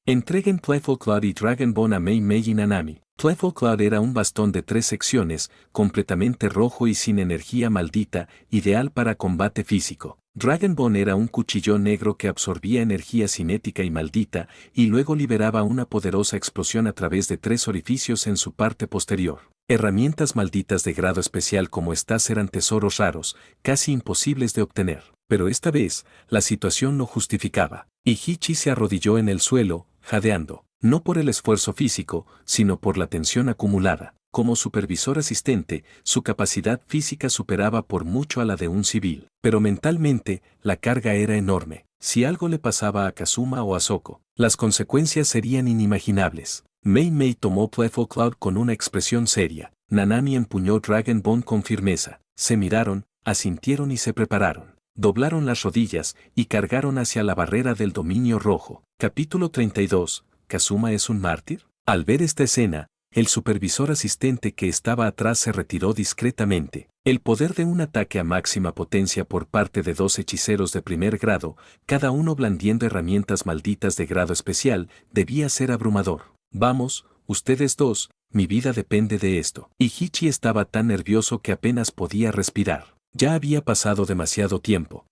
Entreguen Playful Cloud y Dragon Bone a Mei Mei y Nanami. Playful Cloud era un bastón de 3 secciones, completamente rojo y sin energía maldita, ideal para combate físico. Dragon Bone era un cuchillo negro que absorbía energía cinética y maldita, y luego liberaba una poderosa explosión a través de 3 orificios en su parte posterior. Herramientas malditas de grado especial como estas eran tesoros raros, casi imposibles de obtener. Pero esta vez, la situación lo justificaba. Ihichi se arrodilló en el suelo, jadeando, no por el esfuerzo físico, sino por la tensión acumulada. Como supervisor asistente, su capacidad física superaba por mucho a la de un civil, pero mentalmente, la carga era enorme. Si algo le pasaba a Kazuma o a Soko, las consecuencias serían inimaginables. Mei Mei tomó Playful Cloud con una expresión seria. Nanami empuñó Dragon Bone con firmeza. Se miraron, asintieron y se prepararon. Doblaron las rodillas y cargaron hacia la barrera del dominio rojo. Capítulo 32. ¿Kazuma es un mártir? Al ver esta escena, el supervisor asistente que estaba atrás se retiró discretamente. El poder de un ataque a máxima potencia por parte de 2 hechiceros de primer grado, cada uno blandiendo herramientas malditas de grado especial, debía ser abrumador. Vamos, ustedes dos, mi vida depende de esto. Y Hichi estaba tan nervioso que apenas podía respirar. Ya había pasado demasiado tiempo.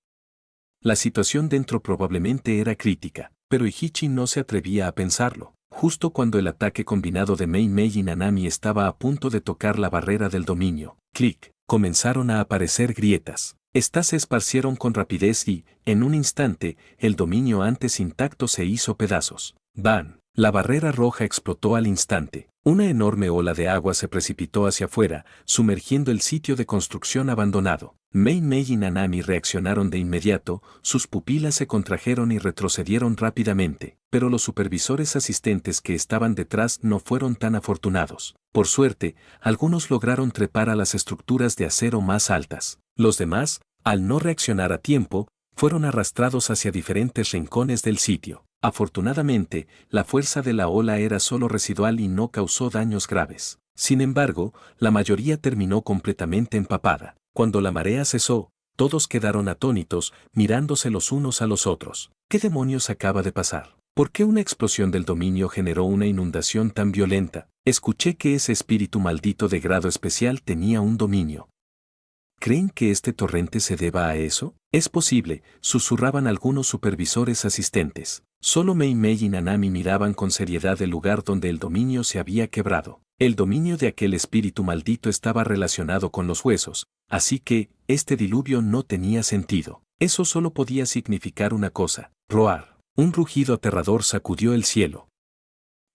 La situación dentro probablemente era crítica, pero Hichi no se atrevía a pensarlo. Justo cuando el ataque combinado de Mei Mei y Nanami estaba a punto de tocar la barrera del dominio, clic, comenzaron a aparecer grietas. Estas se esparcieron con rapidez y, en un instante, el dominio antes intacto se hizo pedazos. ¡Bam! La barrera roja explotó al instante. Una enorme ola de agua se precipitó hacia afuera, sumergiendo el sitio de construcción abandonado. Mei Mei y Nanami reaccionaron de inmediato, sus pupilas se contrajeron y retrocedieron rápidamente, pero los supervisores asistentes que estaban detrás no fueron tan afortunados. Por suerte, algunos lograron trepar a las estructuras de acero más altas. Los demás, al no reaccionar a tiempo, fueron arrastrados hacia diferentes rincones del sitio. Afortunadamente, la fuerza de la ola era solo residual y no causó daños graves. Sin embargo, la mayoría terminó completamente empapada. Cuando la marea cesó, todos quedaron atónitos, mirándose los unos a los otros. ¿Qué demonios acaba de pasar? ¿Por qué una explosión del dominio generó una inundación tan violenta? Escuché que ese espíritu maldito de grado especial tenía un dominio. ¿Creen que este torrente se deba a eso? Es posible, susurraban algunos supervisores asistentes. Solo Mei Mei y Nanami miraban con seriedad el lugar donde el dominio se había quebrado. El dominio de aquel espíritu maldito estaba relacionado con los huesos, así que, este diluvio no tenía sentido. Eso solo podía significar una cosa: roar. Un rugido aterrador sacudió el cielo.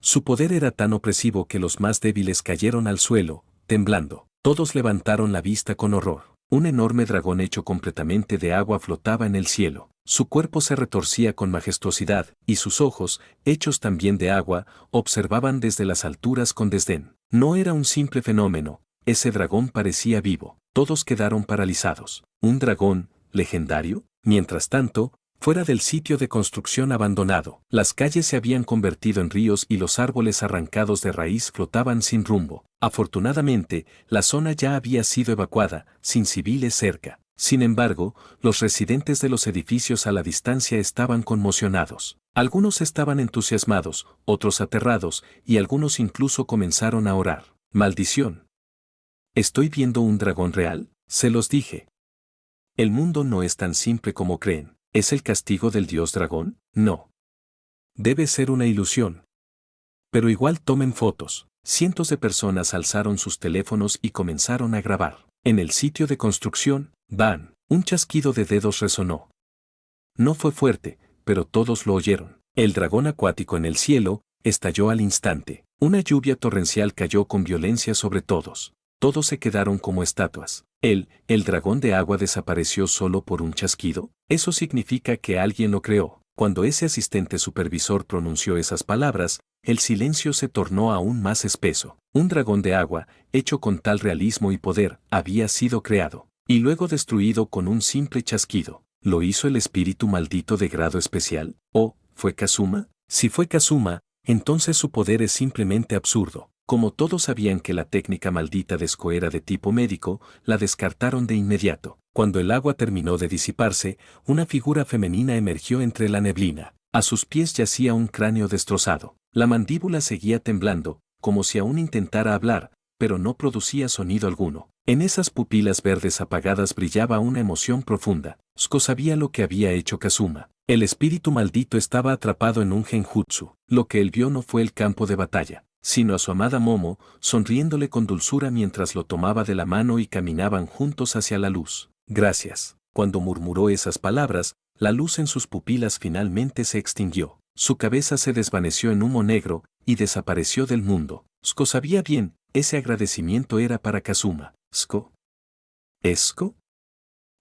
Su poder era tan opresivo que los más débiles cayeron al suelo, temblando. Todos levantaron la vista con horror. Un enorme dragón hecho completamente de agua flotaba en el cielo. Su cuerpo se retorcía con majestuosidad, y sus ojos, hechos también de agua, observaban desde las alturas con desdén. No era un simple fenómeno, ese dragón parecía vivo. Todos quedaron paralizados. ¿Un dragón legendario? Mientras tanto, fuera del sitio de construcción abandonado, las calles se habían convertido en ríos y los árboles arrancados de raíz flotaban sin rumbo. Afortunadamente, la zona ya había sido evacuada, sin civiles cerca. Sin embargo, los residentes de los edificios a la distancia estaban conmocionados. Algunos estaban entusiasmados, otros aterrados, y algunos incluso comenzaron a orar. ¡Maldición! ¿Estoy viendo un dragón real? Se los dije. El mundo no es tan simple como creen. ¿Es el castigo del dios dragón? No. Debe ser una ilusión. Pero igual tomen fotos. Cientos de personas alzaron sus teléfonos y comenzaron a grabar. En el sitio de construcción, ¡bam! Un chasquido de dedos resonó. No fue fuerte, pero todos lo oyeron. El dragón acuático en el cielo estalló al instante. Una lluvia torrencial cayó con violencia sobre todos. Todos se quedaron como estatuas. El dragón de agua desapareció solo por un chasquido. Eso significa que alguien lo creó. Cuando ese asistente supervisor pronunció esas palabras, el silencio se tornó aún más espeso. Un dragón de agua, hecho con tal realismo y poder, había sido creado, y luego destruido con un simple chasquido. ¿Lo hizo el espíritu maldito de grado especial? ¿O fue Kazuma? Si fue Kazuma, entonces su poder es simplemente absurdo. Como todos sabían que la técnica maldita de Sko era de tipo médico, la descartaron de inmediato. Cuando el agua terminó de disiparse, una figura femenina emergió entre la neblina. A sus pies yacía un cráneo destrozado. La mandíbula seguía temblando, como si aún intentara hablar, pero no producía sonido alguno. En esas pupilas verdes apagadas brillaba una emoción profunda. Sko sabía lo que había hecho Kazuma. El espíritu maldito estaba atrapado en un genjutsu. Lo que él vio no fue el campo de batalla, sino a su amada Momo, sonriéndole con dulzura mientras lo tomaba de la mano y caminaban juntos hacia la luz. Gracias. Cuando murmuró esas palabras, la luz en sus pupilas finalmente se extinguió. Su cabeza se desvaneció en humo negro y desapareció del mundo. Sko sabía bien, ese agradecimiento era para Kazuma. ¿Sko? ¿Sko?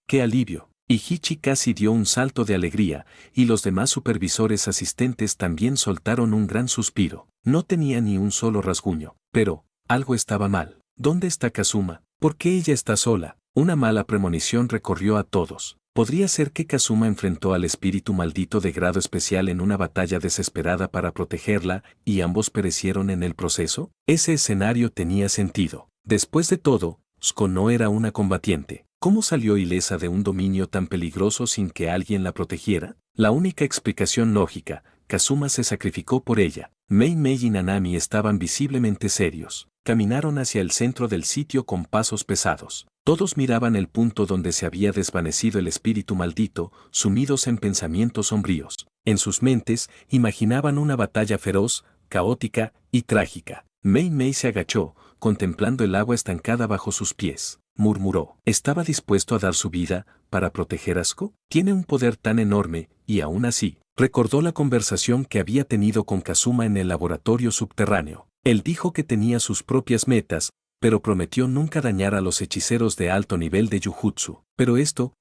¡Qué alivio! Y Hichi casi dio un salto de alegría, y los demás supervisores asistentes también soltaron un gran suspiro. No tenía ni un solo rasguño, pero algo estaba mal. ¿Dónde está Kazuma? ¿Por qué ella está sola? Una mala premonición recorrió a todos. ¿Podría ser que Kazuma enfrentó al espíritu maldito de grado especial en una batalla desesperada para protegerla y ambos perecieron en el proceso? Ese escenario tenía sentido. Después de todo, Tsuko no era una combatiente. ¿Cómo salió ilesa de un dominio tan peligroso sin que alguien la protegiera? La única explicación lógica, Kazuma se sacrificó por ella. Mei Mei y Nanami estaban visiblemente serios. Caminaron hacia el centro del sitio con pasos pesados. Todos miraban el punto donde se había desvanecido el espíritu maldito, sumidos en pensamientos sombríos. En sus mentes, imaginaban una batalla feroz, caótica y trágica. Mei Mei se agachó, contemplando el agua estancada bajo sus pies. Murmuró. ¿Estaba dispuesto a dar su vida para proteger a Tsuko? Tiene un poder tan enorme, y aún así, recordó la conversación que había tenido con Kazuma en el laboratorio subterráneo. Él dijo que tenía sus propias metas, pero prometió nunca dañar a los hechiceros de alto nivel de Jujutsu. Pero esto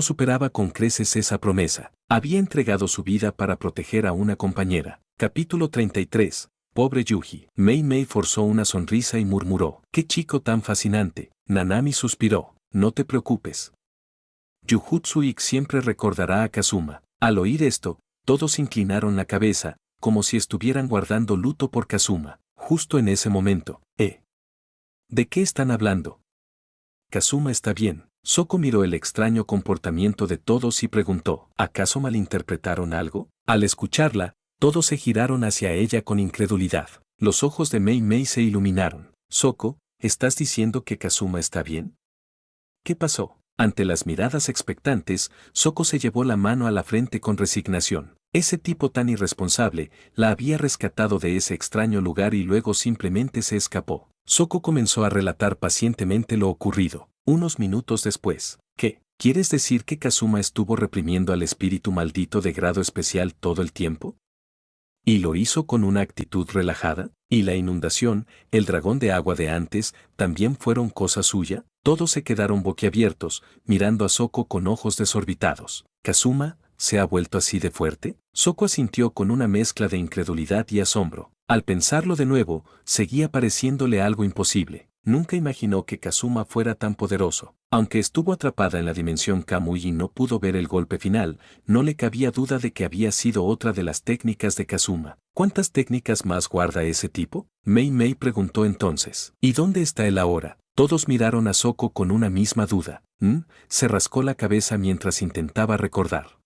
superaba con creces esa promesa. Había entregado su vida para proteger a una compañera. Capítulo 33. Pobre Yuji. Mei Mei forzó una sonrisa y murmuró. ¡Qué chico tan fascinante! Nanami suspiró. No te preocupes. Jujutsu X siempre recordará a Kazuma. Al oír esto, todos inclinaron la cabeza, como si estuvieran guardando luto por Kazuma. Justo en ese momento, ¿de qué están hablando? Kazuma está bien. Soko miró el extraño comportamiento de todos y preguntó, ¿acaso malinterpretaron algo? Al escucharla, todos se giraron hacia ella con incredulidad. Los ojos de Mei Mei se iluminaron. Soko, ¿estás diciendo que Kazuma está bien? ¿Qué pasó? Ante las miradas expectantes, Soko se llevó la mano a la frente con resignación. Ese tipo tan irresponsable la había rescatado de ese extraño lugar y luego simplemente se escapó. Soko comenzó a relatar pacientemente lo ocurrido. Unos minutos después, ¿qué? ¿Quieres decir que Kazuma estuvo reprimiendo al espíritu maldito de grado especial todo el tiempo? ¿Y lo hizo con una actitud relajada? ¿Y la inundación, el dragón de agua de antes, también fueron cosa suya? Todos se quedaron boquiabiertos, mirando a Soko con ojos desorbitados. ¿Kazuma se ha vuelto así de fuerte? Soko asintió con una mezcla de incredulidad y asombro. Al pensarlo de nuevo, seguía pareciéndole algo imposible. Nunca imaginó que Kazuma fuera tan poderoso. Aunque estuvo atrapada en la dimensión Kamui y no pudo ver el golpe final, no le cabía duda de que había sido otra de las técnicas de Kazuma. ¿Cuántas técnicas más guarda ese tipo? Mei Mei preguntó entonces. ¿Y dónde está él ahora? Todos miraron a Soko con una misma duda. Se rascó la cabeza mientras intentaba recordar.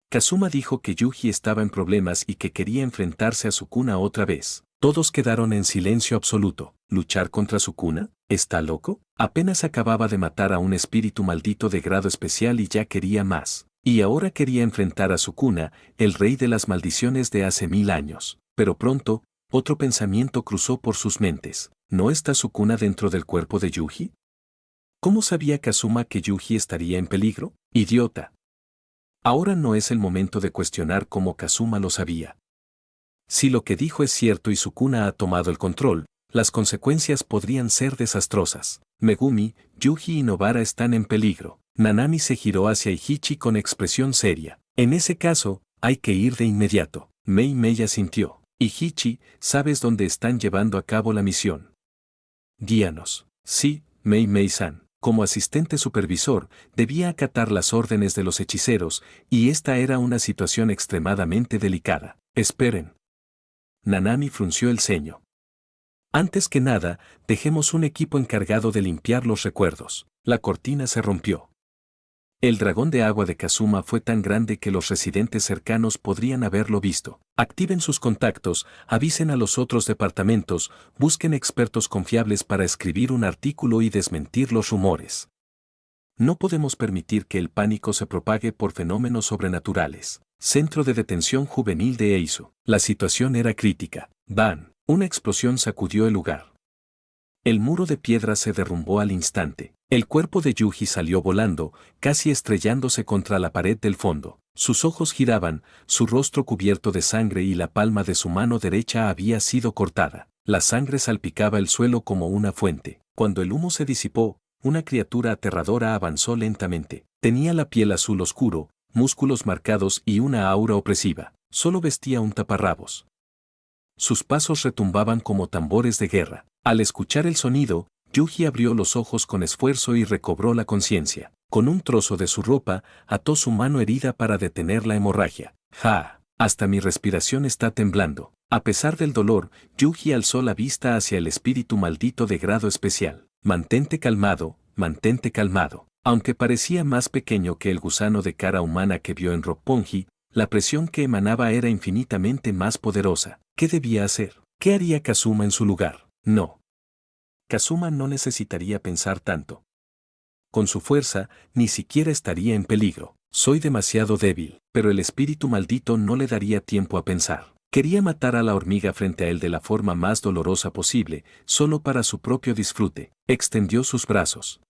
Kazuma dijo que Yuji estaba en problemas y que quería enfrentarse a Sukuna otra vez. Todos quedaron en silencio absoluto. ¿Luchar contra Sukuna? ¿Está loco? Apenas acababa de matar a un espíritu maldito de grado especial y ya quería más. Y ahora quería enfrentar a Sukuna, el rey de las maldiciones de hace 1000 años. Pero pronto, otro pensamiento cruzó por sus mentes. ¿No está Sukuna dentro del cuerpo de Yuji? ¿Cómo sabía Kazuma que Yuji estaría en peligro? ¡Idiota! Ahora no es el momento de cuestionar cómo Kazuma lo sabía. Si lo que dijo es cierto y Sukuna ha tomado el control, las consecuencias podrían ser desastrosas. Megumi, Yuji y Nobara están en peligro. Nanami se giró hacia Ihichi con expresión seria. En ese caso, hay que ir de inmediato. Mei Mei asintió. Ihichi, ¿sabes dónde están llevando a cabo la misión? Guíanos. Sí, Mei Mei-san. Como asistente supervisor, debía acatar las órdenes de los hechiceros, y esta era una situación extremadamente delicada. Esperen. Nanami frunció el ceño. Antes que nada, dejemos un equipo encargado de limpiar los recuerdos. La cortina se rompió. El dragón de agua de Kazuma fue tan grande que los residentes cercanos podrían haberlo visto. Activen sus contactos, avisen a los otros departamentos, busquen expertos confiables para escribir un artículo y desmentir los rumores. No podemos permitir que el pánico se propague por fenómenos sobrenaturales. Centro de detención juvenil de Eizu. La situación era crítica. ¡Bam! Una explosión sacudió el lugar. El muro de piedra se derrumbó al instante. El cuerpo de Yuji salió volando, casi estrellándose contra la pared del fondo. Sus ojos giraban, su rostro cubierto de sangre y la palma de su mano derecha había sido cortada. La sangre salpicaba el suelo como una fuente. Cuando el humo se disipó, una criatura aterradora avanzó lentamente. Tenía la piel azul oscuro, músculos marcados y una aura opresiva. Solo vestía un taparrabos. Sus pasos retumbaban como tambores de guerra. Al escuchar el sonido, Yuji abrió los ojos con esfuerzo y recobró la conciencia. Con un trozo de su ropa, ató su mano herida para detener la hemorragia. ¡Ja! Hasta mi respiración está temblando. A pesar del dolor, Yuji alzó la vista hacia el espíritu maldito de grado especial. Mantente calmado, mantente calmado. Aunque parecía más pequeño que el gusano de cara humana que vio en Roppongi, la presión que emanaba era infinitamente más poderosa. ¿Qué debía hacer? ¿Qué haría Kazuma en su lugar? No. Kazuma no necesitaría pensar tanto. Con su fuerza, ni siquiera estaría en peligro. Soy demasiado débil, pero el espíritu maldito no le daría tiempo a pensar. Quería matar a la hormiga frente a él de la forma más dolorosa posible, solo para su propio disfrute. Extendió sus brazos.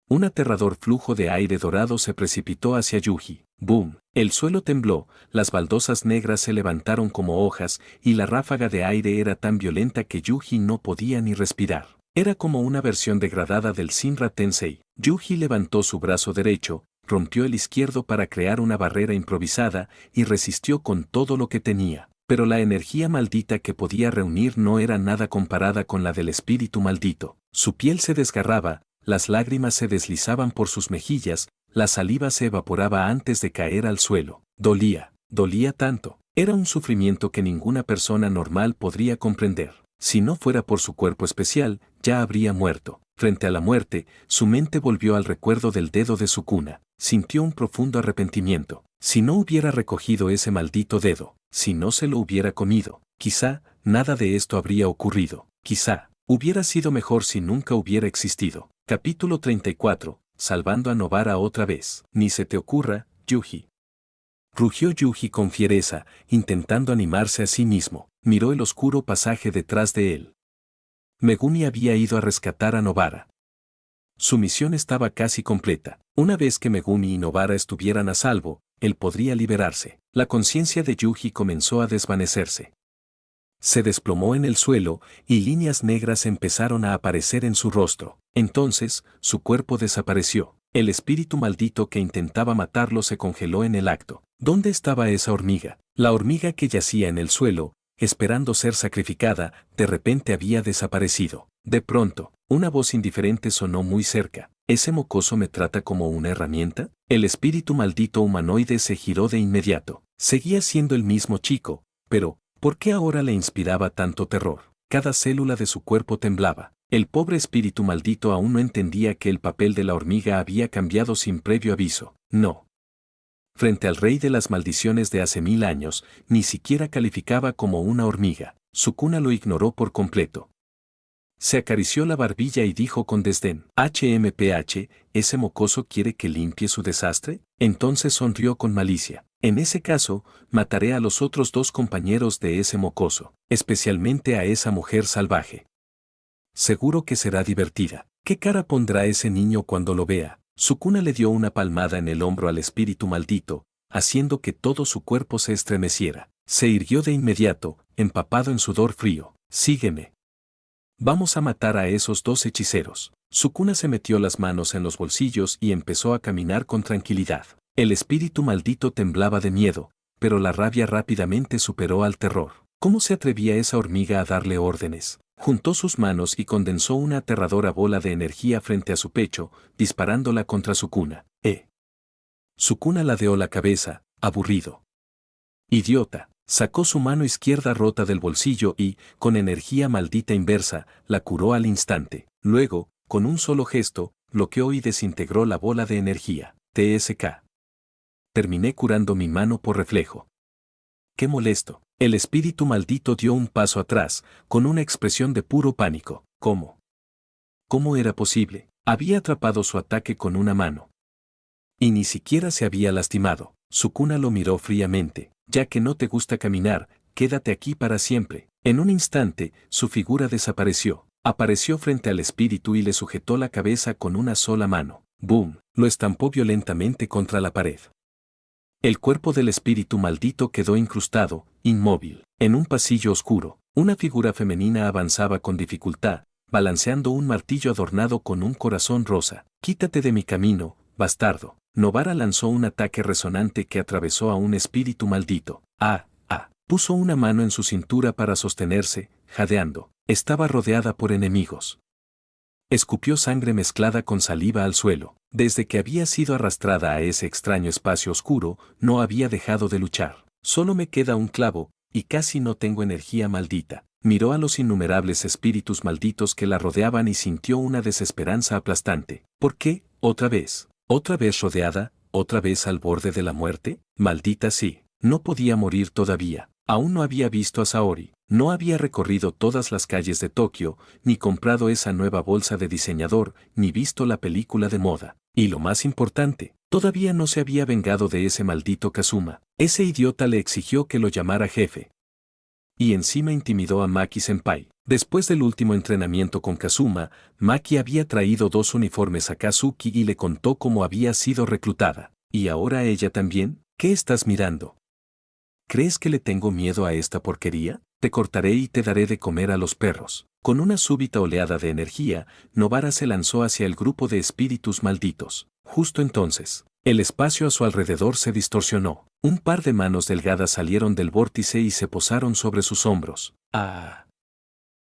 Un aterrador flujo de aire dorado se precipitó hacia Yuji. ¡Boom! El suelo tembló, las baldosas negras se levantaron como hojas, y la ráfaga de aire era tan violenta que Yuji no podía ni respirar. Era como una versión degradada del Shinra Tensei. Yuji levantó su brazo derecho, rompió el izquierdo para crear una barrera improvisada, y resistió con todo lo que tenía. Pero la energía maldita que podía reunir no era nada comparada con la del espíritu maldito. Su piel se desgarraba, las lágrimas se deslizaban por sus mejillas, la saliva se evaporaba antes de caer al suelo. Dolía, dolía tanto. Era un sufrimiento que ninguna persona normal podría comprender. Si no fuera por su cuerpo especial, ya habría muerto. Frente a la muerte, su mente volvió al recuerdo del dedo de Sukuna. Sintió un profundo arrepentimiento. Si no hubiera recogido ese maldito dedo, si no se lo hubiera comido, quizá nada de esto habría ocurrido. Quizá hubiera sido mejor si nunca hubiera existido. Capítulo 34. Salvando a Nobara otra vez. Ni se te ocurra, Yuji. Rugió Yuji con fiereza, intentando animarse a sí mismo. Miró el oscuro pasaje detrás de él. Megumi había ido a rescatar a Nobara. Su misión estaba casi completa. Una vez que Megumi y Nobara estuvieran a salvo, él podría liberarse. La conciencia de Yuji comenzó a desvanecerse. Se desplomó en el suelo, y líneas negras empezaron a aparecer en su rostro. Entonces, su cuerpo desapareció. El espíritu maldito que intentaba matarlo se congeló en el acto. ¿Dónde estaba esa hormiga? La hormiga que yacía en el suelo, esperando ser sacrificada, de repente había desaparecido. De pronto, una voz indiferente sonó muy cerca. ¿Ese mocoso me trata como una herramienta? El espíritu maldito humanoide se giró de inmediato. Seguía siendo el mismo chico, pero ¿por qué ahora le inspiraba tanto terror? Cada célula de su cuerpo temblaba. El pobre espíritu maldito aún no entendía que el papel de la hormiga había cambiado sin previo aviso. No. Frente al rey de las maldiciones de hace 1000 años, ni siquiera calificaba como una hormiga. Sukuna lo ignoró por completo. Se acarició la barbilla y dijo con desdén: HMPH, ¿ese mocoso quiere que limpie su desastre? Entonces sonrió con malicia. En ese caso, mataré a los otros 2 compañeros de ese mocoso, especialmente a esa mujer salvaje. Seguro que será divertida. ¿Qué cara pondrá ese niño cuando lo vea? Sukuna le dio una palmada en el hombro al espíritu maldito, haciendo que todo su cuerpo se estremeciera. Se irguió de inmediato, empapado en sudor frío. Sígueme. Vamos a matar a esos 2 hechiceros. Sukuna se metió las manos en los bolsillos y empezó a caminar con tranquilidad. El espíritu maldito temblaba de miedo, pero la rabia rápidamente superó al terror. ¿Cómo se atrevía esa hormiga a darle órdenes? Juntó sus manos y condensó una aterradora bola de energía frente a su pecho, disparándola contra Sukuna. Sukuna ladeó la cabeza, aburrido. Idiota. Sacó su mano izquierda rota del bolsillo y, con energía maldita inversa, la curó al instante. Luego, con un solo gesto, bloqueó y desintegró la bola de energía. TSK. Terminé curando mi mano por reflejo. ¡Qué molesto! El espíritu maldito dio un paso atrás, con una expresión de puro pánico. ¿Cómo? ¿Cómo era posible? Había atrapado su ataque con una mano. Y ni siquiera se había lastimado. Sukuna lo miró fríamente. Ya que no te gusta caminar, quédate aquí para siempre. En un instante, su figura desapareció. Apareció frente al espíritu y le sujetó la cabeza con una sola mano. ¡Boom! Lo estampó violentamente contra la pared. El cuerpo del espíritu maldito quedó incrustado, inmóvil. En un pasillo oscuro, una figura femenina avanzaba con dificultad, balanceando un martillo adornado con un corazón rosa. Quítate de mi camino, bastardo. Nobara lanzó un ataque resonante que atravesó a un espíritu maldito. Puso una mano en su cintura para sostenerse, jadeando. Estaba rodeada por enemigos. Escupió sangre mezclada con saliva al suelo. Desde que había sido arrastrada a ese extraño espacio oscuro, no había dejado de luchar. Solo me queda un clavo, y casi no tengo energía maldita. Miró a los innumerables espíritus malditos que la rodeaban y sintió una desesperanza aplastante. ¿Por qué? ¿Otra vez? ¿Otra vez rodeada? ¿Otra vez al borde de la muerte? Maldita sí. No podía morir todavía. Aún no había visto a Saori. No había recorrido todas las calles de Tokio, ni comprado esa nueva bolsa de diseñador, ni visto la película de moda. Y lo más importante, todavía no se había vengado de ese maldito Kazuma. Ese idiota le exigió que lo llamara jefe. Y encima intimidó a Maki-senpai. Después del último entrenamiento con Kazuma, Maki había traído 2 uniformes a Kazuki y le contó cómo había sido reclutada. ¿Y ahora ella también? ¿Qué estás mirando? ¿Crees que le tengo miedo a esta porquería? Te cortaré y te daré de comer a los perros. Con una súbita oleada de energía, Nobara se lanzó hacia el grupo de espíritus malditos. Justo entonces, el espacio a su alrededor se distorsionó. Un par de manos delgadas salieron del vórtice y se posaron sobre sus hombros. ¡Ah!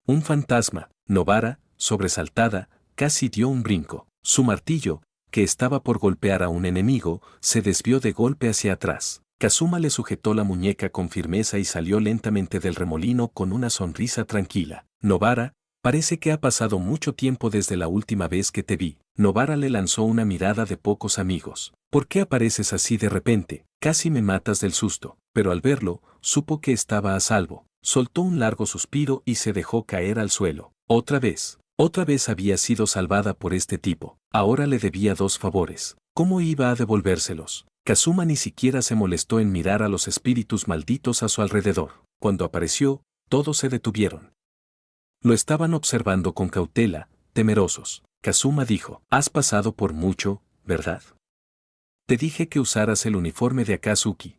Un fantasma. Nobara, sobresaltada, casi dio un brinco. Su martillo, que estaba por golpear a un enemigo, se desvió de golpe hacia atrás. Kazuma le sujetó la muñeca con firmeza y salió lentamente del remolino con una sonrisa tranquila. Nobara, parece que ha pasado mucho tiempo desde la última vez que te vi. Nobara le lanzó una mirada de pocos amigos. ¿Por qué apareces así de repente? Casi me matas del susto. Pero al verlo, supo que estaba a salvo. Soltó un largo suspiro y se dejó caer al suelo. Otra vez había sido salvada por este tipo. Ahora le debía 2 favores. ¿Cómo iba a devolvérselos? Kazuma ni siquiera se molestó en mirar a los espíritus malditos a su alrededor. Cuando apareció, todos se detuvieron. Lo estaban observando con cautela, temerosos. Kazuma dijo, has pasado por mucho, ¿verdad? Te dije que usaras el uniforme de Akatsuki.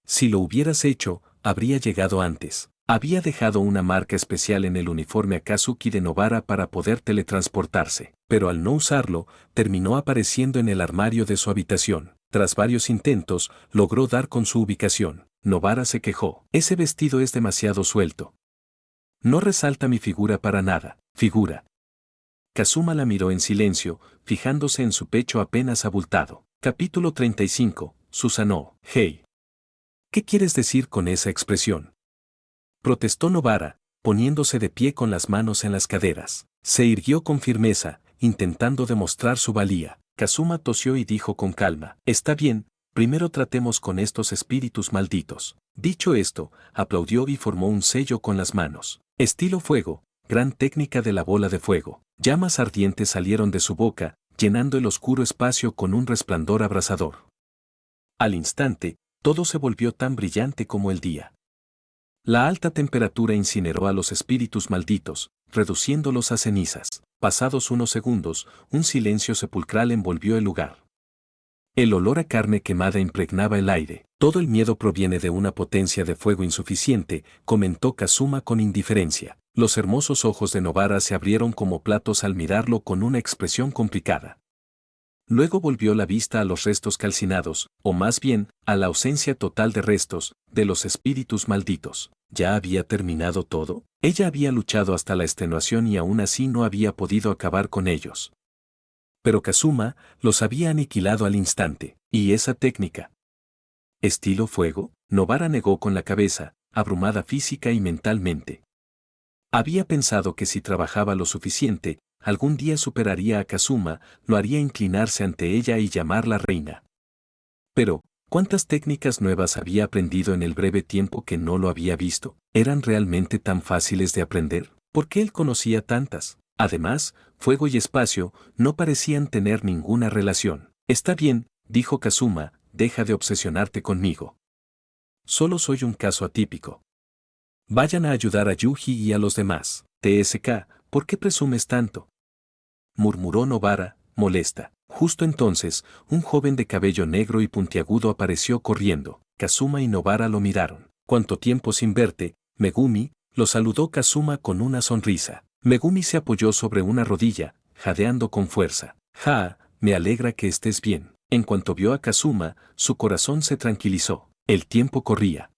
Si lo hubieras hecho, habría llegado antes. Había dejado una marca especial en el uniforme Akatsuki de Nobara para poder teletransportarse, pero al no usarlo, terminó apareciendo en el armario de su habitación. Tras varios intentos, logró dar con su ubicación. Nobara se quejó. Ese vestido es demasiado suelto. No resalta mi figura para nada. Figura. Kazuma la miró en silencio, fijándose en su pecho apenas abultado. Capítulo 35. Susanoo. Hey. ¿Qué quieres decir con esa expresión? Protestó Nobara, poniéndose de pie con las manos en las caderas. Se irguió con firmeza, intentando demostrar su valía. Kazuma tosió y dijo con calma, está bien, primero tratemos con estos espíritus malditos. Dicho esto, aplaudió y formó un sello con las manos. Estilo fuego, gran técnica de la bola de fuego. Llamas ardientes salieron de su boca, llenando el oscuro espacio con un resplandor abrasador. Al instante, todo se volvió tan brillante como el día. La alta temperatura incineró a los espíritus malditos, reduciéndolos a cenizas. Pasados unos segundos, un silencio sepulcral envolvió el lugar. El olor a carne quemada impregnaba el aire. Todo el miedo proviene de una potencia de fuego insuficiente, comentó Kazuma con indiferencia. Los hermosos ojos de Nobara se abrieron como platos al mirarlo con una expresión complicada. Luego volvió la vista a los restos calcinados, o más bien, a la ausencia total de restos, de los espíritus malditos. ¿Ya había terminado todo? Ella había luchado hasta la extenuación y aún así no había podido acabar con ellos. Pero Kazuma los había aniquilado al instante. ¿Y esa técnica? ¿Estilo fuego? Nobara negó con la cabeza, abrumada física y mentalmente. Había pensado que si trabajaba lo suficiente, algún día superaría a Kazuma, lo haría inclinarse ante ella y llamarla reina. Pero, ¿cuántas técnicas nuevas había aprendido en el breve tiempo que no lo había visto? ¿Eran realmente tan fáciles de aprender? ¿Por qué él conocía tantas? Además, fuego y espacio no parecían tener ninguna relación. Está bien, dijo Kazuma, deja de obsesionarte conmigo. Solo soy un caso atípico. Vayan a ayudar a Yuji y a los demás. TSK, ¿por qué presumes tanto? Murmuró Nobara, molesta. Justo entonces, un joven de cabello negro y puntiagudo apareció corriendo. Kazuma y Nobara lo miraron. ¿Cuánto tiempo sin verte, Megumi? Lo saludó Kazuma con una sonrisa. Megumi se apoyó sobre una rodilla, jadeando con fuerza. Me alegra que estés bien. En cuanto vio a Kazuma, su corazón se tranquilizó. El tiempo corría.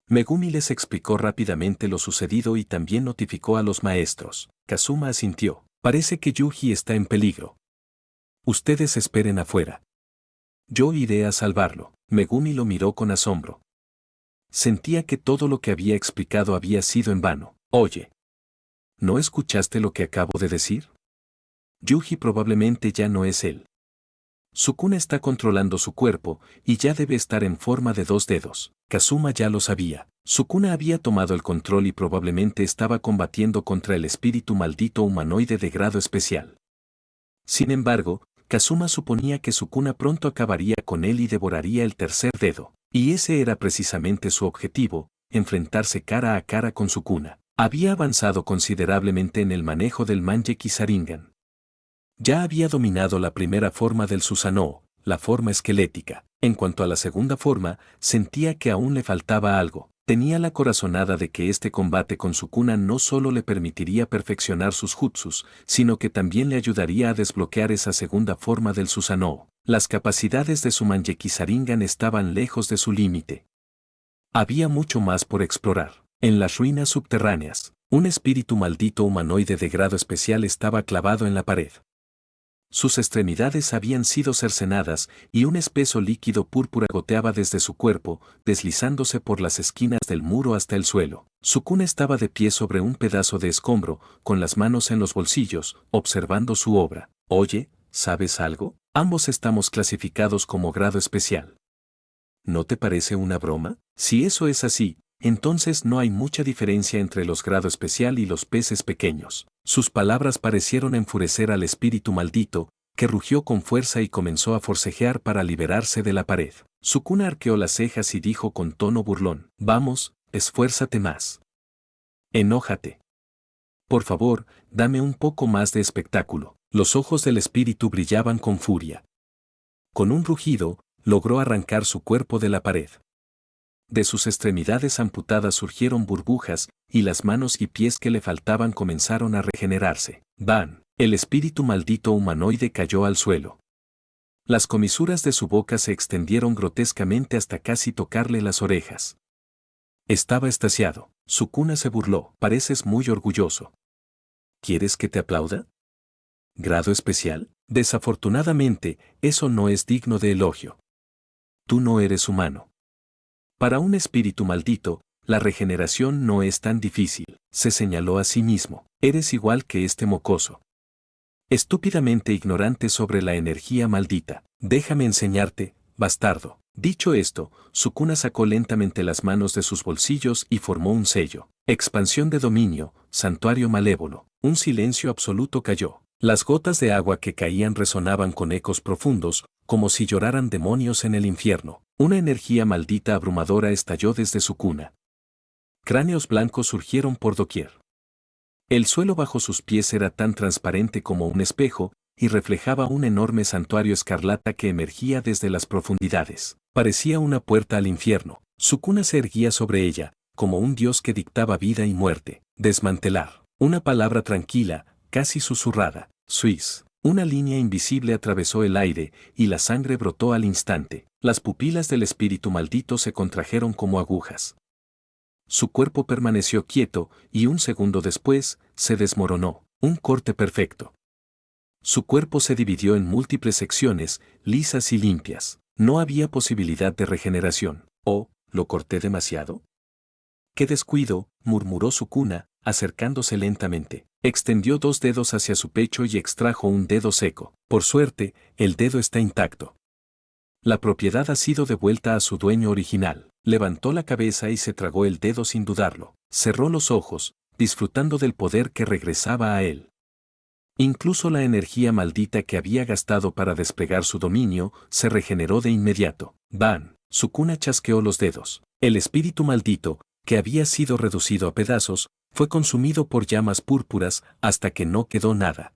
Megumi les explicó rápidamente lo sucedido y también notificó a los maestros. Kazuma asintió. Parece que Yuji está en peligro. Ustedes esperen afuera. Yo iré a salvarlo. Megumi lo miró con asombro. Sentía que todo lo que había explicado había sido en vano. Oye, ¿no escuchaste lo que acabo de decir? Yuji probablemente ya no es él. Sukuna está controlando su cuerpo, y ya debe estar en forma de 2 dedos. Kazuma ya lo sabía. Sukuna había tomado el control y probablemente estaba combatiendo contra el espíritu maldito humanoide de grado especial. Sin embargo, Kazuma suponía que Sukuna pronto acabaría con él y devoraría el tercer dedo. Y ese era precisamente su objetivo, enfrentarse cara a cara con Sukuna. Había avanzado considerablemente en el manejo del Manjeki Sharingan. Ya había dominado la primera forma del Susanoo, la forma esquelética. En cuanto a la segunda forma, sentía que aún le faltaba algo. Tenía la corazonada de que este combate con Sukuna no solo le permitiría perfeccionar sus jutsus, sino que también le ayudaría a desbloquear esa segunda forma del Susanoo. Las capacidades de su Manjeki Sharingan estaban lejos de su límite. Había mucho más por explorar. En las ruinas subterráneas, un espíritu maldito humanoide de grado especial estaba clavado en la pared. Sus extremidades habían sido cercenadas y un espeso líquido púrpura goteaba desde su cuerpo, deslizándose por las esquinas del muro hasta el suelo. Sukuna estaba de pie sobre un pedazo de escombro, con las manos en los bolsillos, observando su obra. Oye, ¿sabes algo? Ambos estamos clasificados como grado especial. ¿No te parece una broma? Si eso es así, entonces no hay mucha diferencia entre los grado especial y los peces pequeños. Sus palabras parecieron enfurecer al espíritu maldito, que rugió con fuerza y comenzó a forcejear para liberarse de la pared. Sukuna arqueó las cejas y dijo con tono burlón: Vamos, esfuérzate más. Enójate. Por favor, dame un poco más de espectáculo. Los ojos del espíritu brillaban con furia. Con un rugido, logró arrancar su cuerpo de la pared. De sus extremidades amputadas surgieron burbujas, y las manos y pies que le faltaban comenzaron a regenerarse. ¡Ban! El espíritu maldito humanoide cayó al suelo. Las comisuras de su boca se extendieron grotescamente hasta casi tocarle las orejas. Estaba extasiado. Sukuna se burló. Pareces muy orgulloso. ¿Quieres que te aplauda? ¿Grado especial? Desafortunadamente, eso no es digno de elogio. Tú no eres humano. Para un espíritu maldito, la regeneración no es tan difícil, se señaló a sí mismo. Eres igual que este mocoso. Estúpidamente ignorante sobre la energía maldita. Déjame enseñarte, bastardo. Dicho esto, Sukuna sacó lentamente las manos de sus bolsillos y formó un sello. Expansión de dominio, santuario malévolo. Un silencio absoluto cayó. Las gotas de agua que caían resonaban con ecos profundos, como si lloraran demonios en el infierno. Una energía maldita abrumadora estalló desde su cuna. Cráneos blancos surgieron por doquier. El suelo bajo sus pies era tan transparente como un espejo, y reflejaba un enorme santuario escarlata que emergía desde las profundidades. Parecía una puerta al infierno. Su cuna se erguía sobre ella, como un dios que dictaba vida y muerte. Desmantelar. Una palabra tranquila, casi susurrada. Suiz. Una línea invisible atravesó el aire, y la sangre brotó al instante. Las pupilas del espíritu maldito se contrajeron como agujas. Su cuerpo permaneció quieto, y un segundo después, se desmoronó. Un corte perfecto. Su cuerpo se dividió en múltiples secciones, lisas y limpias. No había posibilidad de regeneración. ¿Oh, lo corté demasiado? ¡Qué descuido!, murmuró Sukuna, acercándose lentamente. Extendió 2 dedos hacia su pecho y extrajo un dedo seco. Por suerte, el dedo está intacto. La propiedad ha sido devuelta a su dueño original. Levantó la cabeza y se tragó el dedo sin dudarlo. Cerró los ojos, disfrutando del poder que regresaba a él. Incluso la energía maldita que había gastado para desplegar su dominio se regeneró de inmediato. ¡Ban! Sukuna chasqueó los dedos. El espíritu maldito, que había sido reducido a pedazos, fue consumido por llamas púrpuras hasta que no quedó nada.